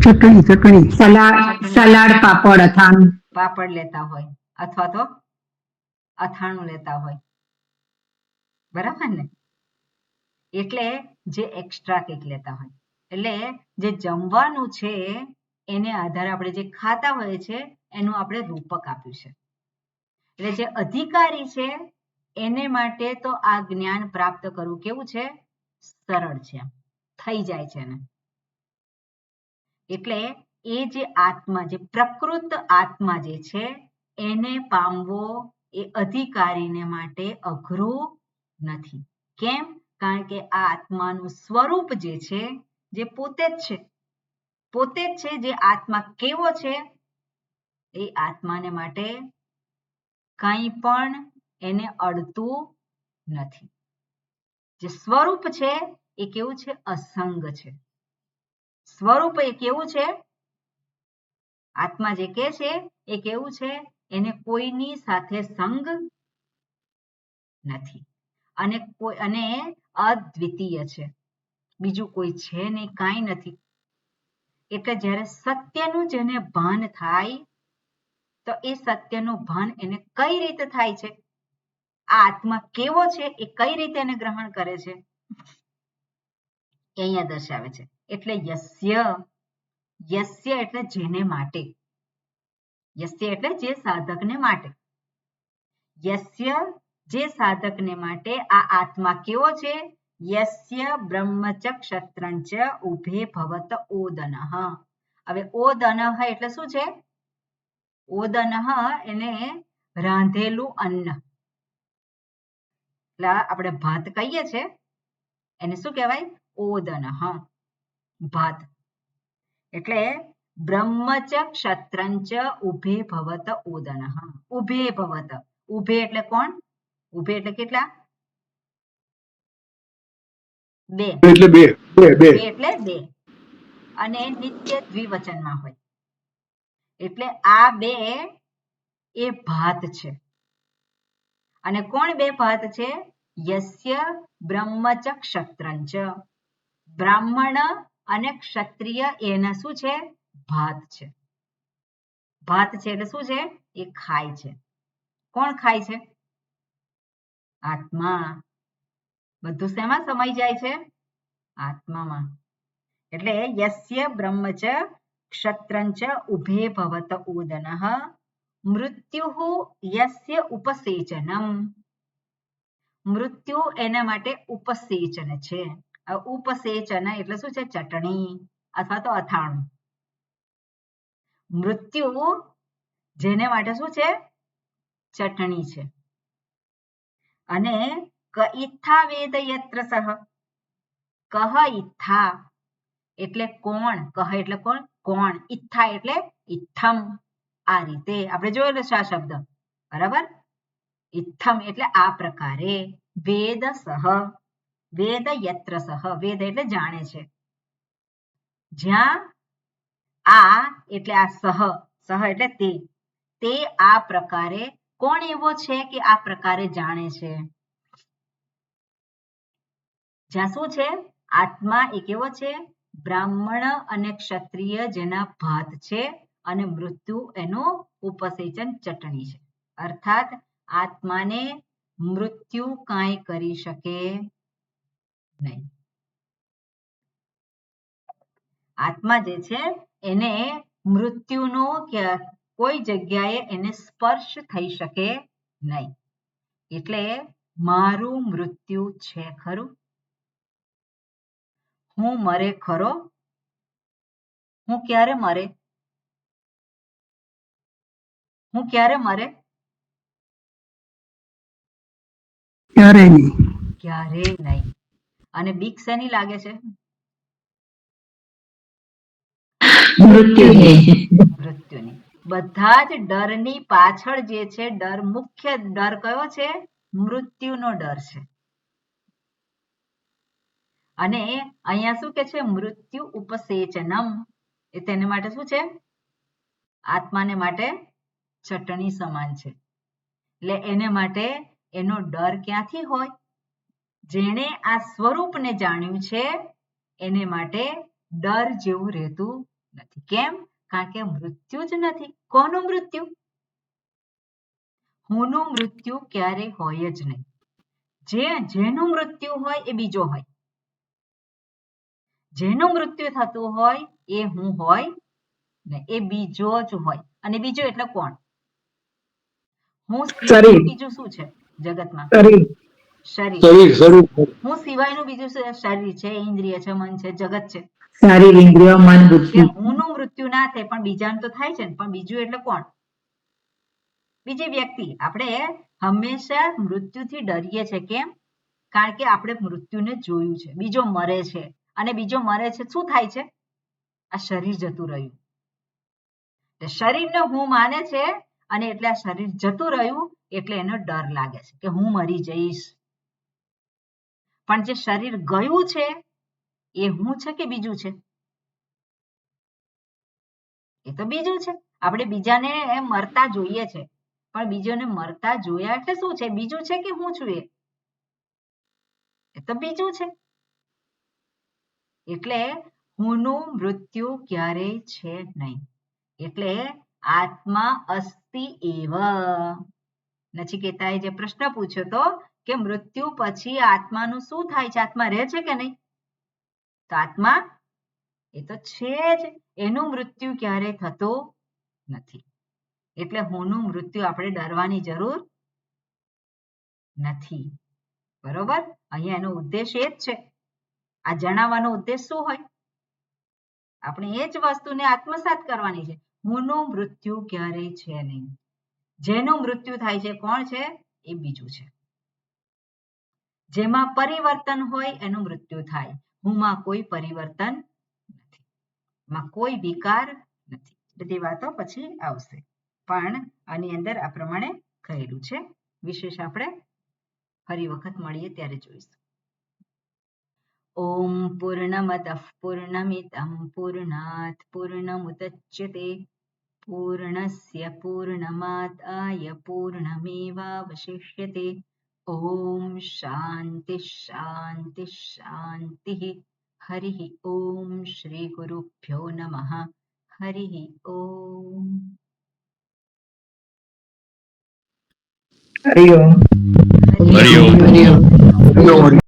ચટણી, સલાડ, પાપડ, અથાણું.
પાપડ લેતા હોય અથવા તો અથાણું લેતા હોય, બરાબર ને? એટલે જે એક્સ્ટ્રા કંઈક લેતા હોય, એટલે જે જમવાનું છે એને આધારે આપણે જે ખાતા હોઈએ છે એનું આપણે રૂપક આપ્યું છે. એટલે જે અધિકારી છે એને માટે તો આ જ્ઞાન પ્રાપ્ત કરવું કેવું છે? સરળ છે, થઈ જાય છે એને. એટલે એ જે આત્મા, જે પ્રકૃત આત્મા જે છે એને પામવો એ અધિકારીને માટે અઘરું નથી. કેમ? કારણ કે આ આત્માનું સ્વરૂપ જે છે, જે પોતે જ છે, જે આત્મા કેવો છે એ આત્માને માટે કંઈ પણ એને અડતું નથી. જે સ્વરૂપ છે એ કેવું છે? અસંગ છે. સ્વરૂપ એ કેવું છે? આત્મા જે કે છે એ કેવું છે? એને કોઈની સાથે સંગ નથી, અને અદ્વિતીય છે, બીજું કોઈ છે નહીં, કાંઈ નથી. એટલે જ્યારે સત્યનું જેને ભાન થાય તો એ સત્યનું ભાન એને કઈ રીતે થાય છે? આ આત્મા કેવો છે એ કઈ રીતે એને ગ્રહણ કરે છે એ અહીંયા દર્શાવે છે. એટલે યસ્ય એટલે જેને માટે, યસ્ય એટલે જે સાધકને માટે, યસ્ય જે સાધકને માટે આ આત્મા કેવો છે? યસ્ય બ્રહ્મચ ક્ષત્રંચ ઉભે ભવત ઓદનઃ. હવે ઓદનઃ એટલે શું છે? ઓદનઃ એને રાંધેલું અન્ન, એટલે આપણે ભાત કહીએ છીએ એને શું કહેવાય? ઓદનઃ, ભાત. એટલે બ્રહ્મચ ક્ષત્રંચ ઉભે ભવત ઓદનઃ. ઉભે ભવત, ઉભે એટલે કોણ? ઉભે એટલે કેટલા? બે.
એટલે બે.
એટલે બે, અને નિત્ય દ્વિવચનમાં હોય. એટલે આ બે એ ભાત છે. અને કોણ બે ભાત છે? યસ્ય બ્રહ્મચ ક્ષત્રંચ. બ્રાહ્મણ અને ક્ષત્રિય એના શું છે? ભાત છે. ભાત છે એટલે શું છે? એ ખાય છે. કોણ ખાય છે? આત્મા. બધું શેમાં સમાઈ જાય છે? આત્મામાં. એટલે યસ્ય બ્રહ્મચ ક્ષત્રંચ ઉભે ભવત ઓદનઃ મૃત્યુ યસ્ય ઉપસેચનમ. મૃત્યુ એના માટે ઉપસેચન છે. ઉપસેચન એટલે શું છે? ચટણી અથવા તો અથાણું. મૃત્યુ જેને માટે શું છે? ચટણી છે. અને ક ઇત્થા વેદ યત્ર સહ. કહ ઇત્થા એટલે કોણ? કહ એટલે કોણ? કોણ. ઇત્થા એટલે ઇત્થમ. આ રીતે આપણે જોયેલો છે આ શબ્દ, બરાબર? ઇત્થમ એટલે આ પ્રકારે. વેદ સહ, વેદ યત્ર સહ, વેદ એટલે જાણે છે. જ્યાં આ એટલે આ સહ એટલે તે આ પ્રકારે. કોણ એવો છે કે આ પ્રકારે જાણે છે? જ્યાં શું છે? આત્મા એ કેવો છે? બ્રાહ્મણ અને ક્ષત્રિય જેના ભાત છે, અને મૃત્યુ એનું ઉપસેચન ચટણી છે. અર્થાત આત્માને મૃત્યુ કાંઈ કરી શકે નહીં. આત્મા જે છે એને મૃત્યુનો કોઈ જગ્યાએ એને સ્પર્શ થઈ શકે નહીં. એટલે મારું મૃત્યુ છે ખરું? હું મરે ખરો? હું ક્યારે મરે? હું ક્યારે મરે?
ક્યારે નહીં.
ક્યારે નહીં. અને બીક શેની લાગે છે? મૃત્યુની. બધા જ ડરની પાછળ જે છે ડર, મુખ્ય ડર કયો છે? મૃત્યુનો ડર છે. અને અહીંયા શું કે છે? મૃત્યુ ઉપસેચનમ, એ તેને માટે શું છે? આત્માને માટે ચટણી સમાન છે. એટલે એને માટે એનો ડર ક્યાંથી હોય? જેણે આ સ્વરૂપને જાણ્યું છે એને માટે ડર જેવું રહેતું નથી. કેમ? કારણ કે મૃત્યુ જ નથી. કોનું મૃત્યુ? હુંનું મૃત્યુ ક્યારે હોય જ નહીં. જેનું મૃત્યુ હોય એ બીજો હોય. જેનું મૃત્યુ થતું હોય એ હું હોય ને, એ બીજો જ હોય. અને બીજો એટલે કોણ? હું સિવાયનું બીજું શું છે જગતમાં? શરીર. હું સિવાયનું બીજું શરીર છે, ઇન્દ્રિય છે, મન છે, જગત છે.
શરીર, ઇન્દ્રિયો, મન, બુદ્ધિ.
હુંનું મૃત્યુ ના થાય પણ બીજાનું તો થાય છે ને. પણ બીજું એટલે કોણ? બીજી વ્યક્તિ. આપણે હંમેશા મૃત્યુથી ડરીએ છીએ. કેમ? કારણ કે આપણે મૃત્યુને જોયું છે. બીજો મરે છે અને બીજો મરે છે, શું થાય છે? આ શરીર જતું રહ્યું. શરીરને હું માને છે અને એટલે આ શરીર જતું રહ્યું એટલે એનો ડર લાગે છે કે હું મરી જઈશ. પણ જે શરીર ગયું છે એ હું છે કે બીજું છે? એ તો બીજું છે. આપણે બીજાને મરતા જોઈએ છે પણ બીજોને મરતા જોયા એટલે શું છે? બીજું છે કે હું છું? એ તો બીજું છે. એટલે હુંનું મૃત્યુ ક્યારેય છે નહીં. એટલે આત્મા અસ્તિ એવ. નચિકેતાએ જે પ્રશ્ન પૂછ્યો તો કે મૃત્યુ પછી આત્માનું શું થાય છે? આત્મા રહે છે કે નહીં? તો આત્મા એ તો છે જ. એનું મૃત્યુ ક્યારેય થતું નથી. એટલે હુંનું મૃત્યુ આપણે ડરવાની જરૂર નથી. બરોબર? અહીંયા એનો ઉદ્દેશ એ જ છે. આ જણાવવાનો ઉદ્દેશ શું હોય? આપણે એ જ વસ્તુને આત્મસાત કરવાની છે. હુંનું મૃત્યુ ક્યારેય છે નહીં. જેનું મૃત્યુ થાય છે કોણ છે? એ બીજું છે. જેમાં પરિવર્તન હોય એનું મૃત્યુ થાય. હુંમાં કોઈ પરિવર્તન નથી. માં કોઈ વિકાર નથી. બધી વાતો પછી આવશે. પણ આની અંદર આ પ્રમાણે કહેલું છે. વિશેષ આપણે ફરી વખત મળીએ ત્યારે જોઈશું. ઓમ પૂર્ણમદઃ પૂર્ણમિદં પૂર્ણાત પૂર્ણમુદચ્યતે પૂર્ણસ્ય પૂર્ણમાદાય પૂર્ણમેવાવશિષ્યતે. ઓમ શાંતિ શાંતિ શાંતિ. હરિ ઓમ શ્રી ગુરુભ્યો નમઃ. હરિ ઓમ.
હરિ ઓમ.
હરિ ઓમ.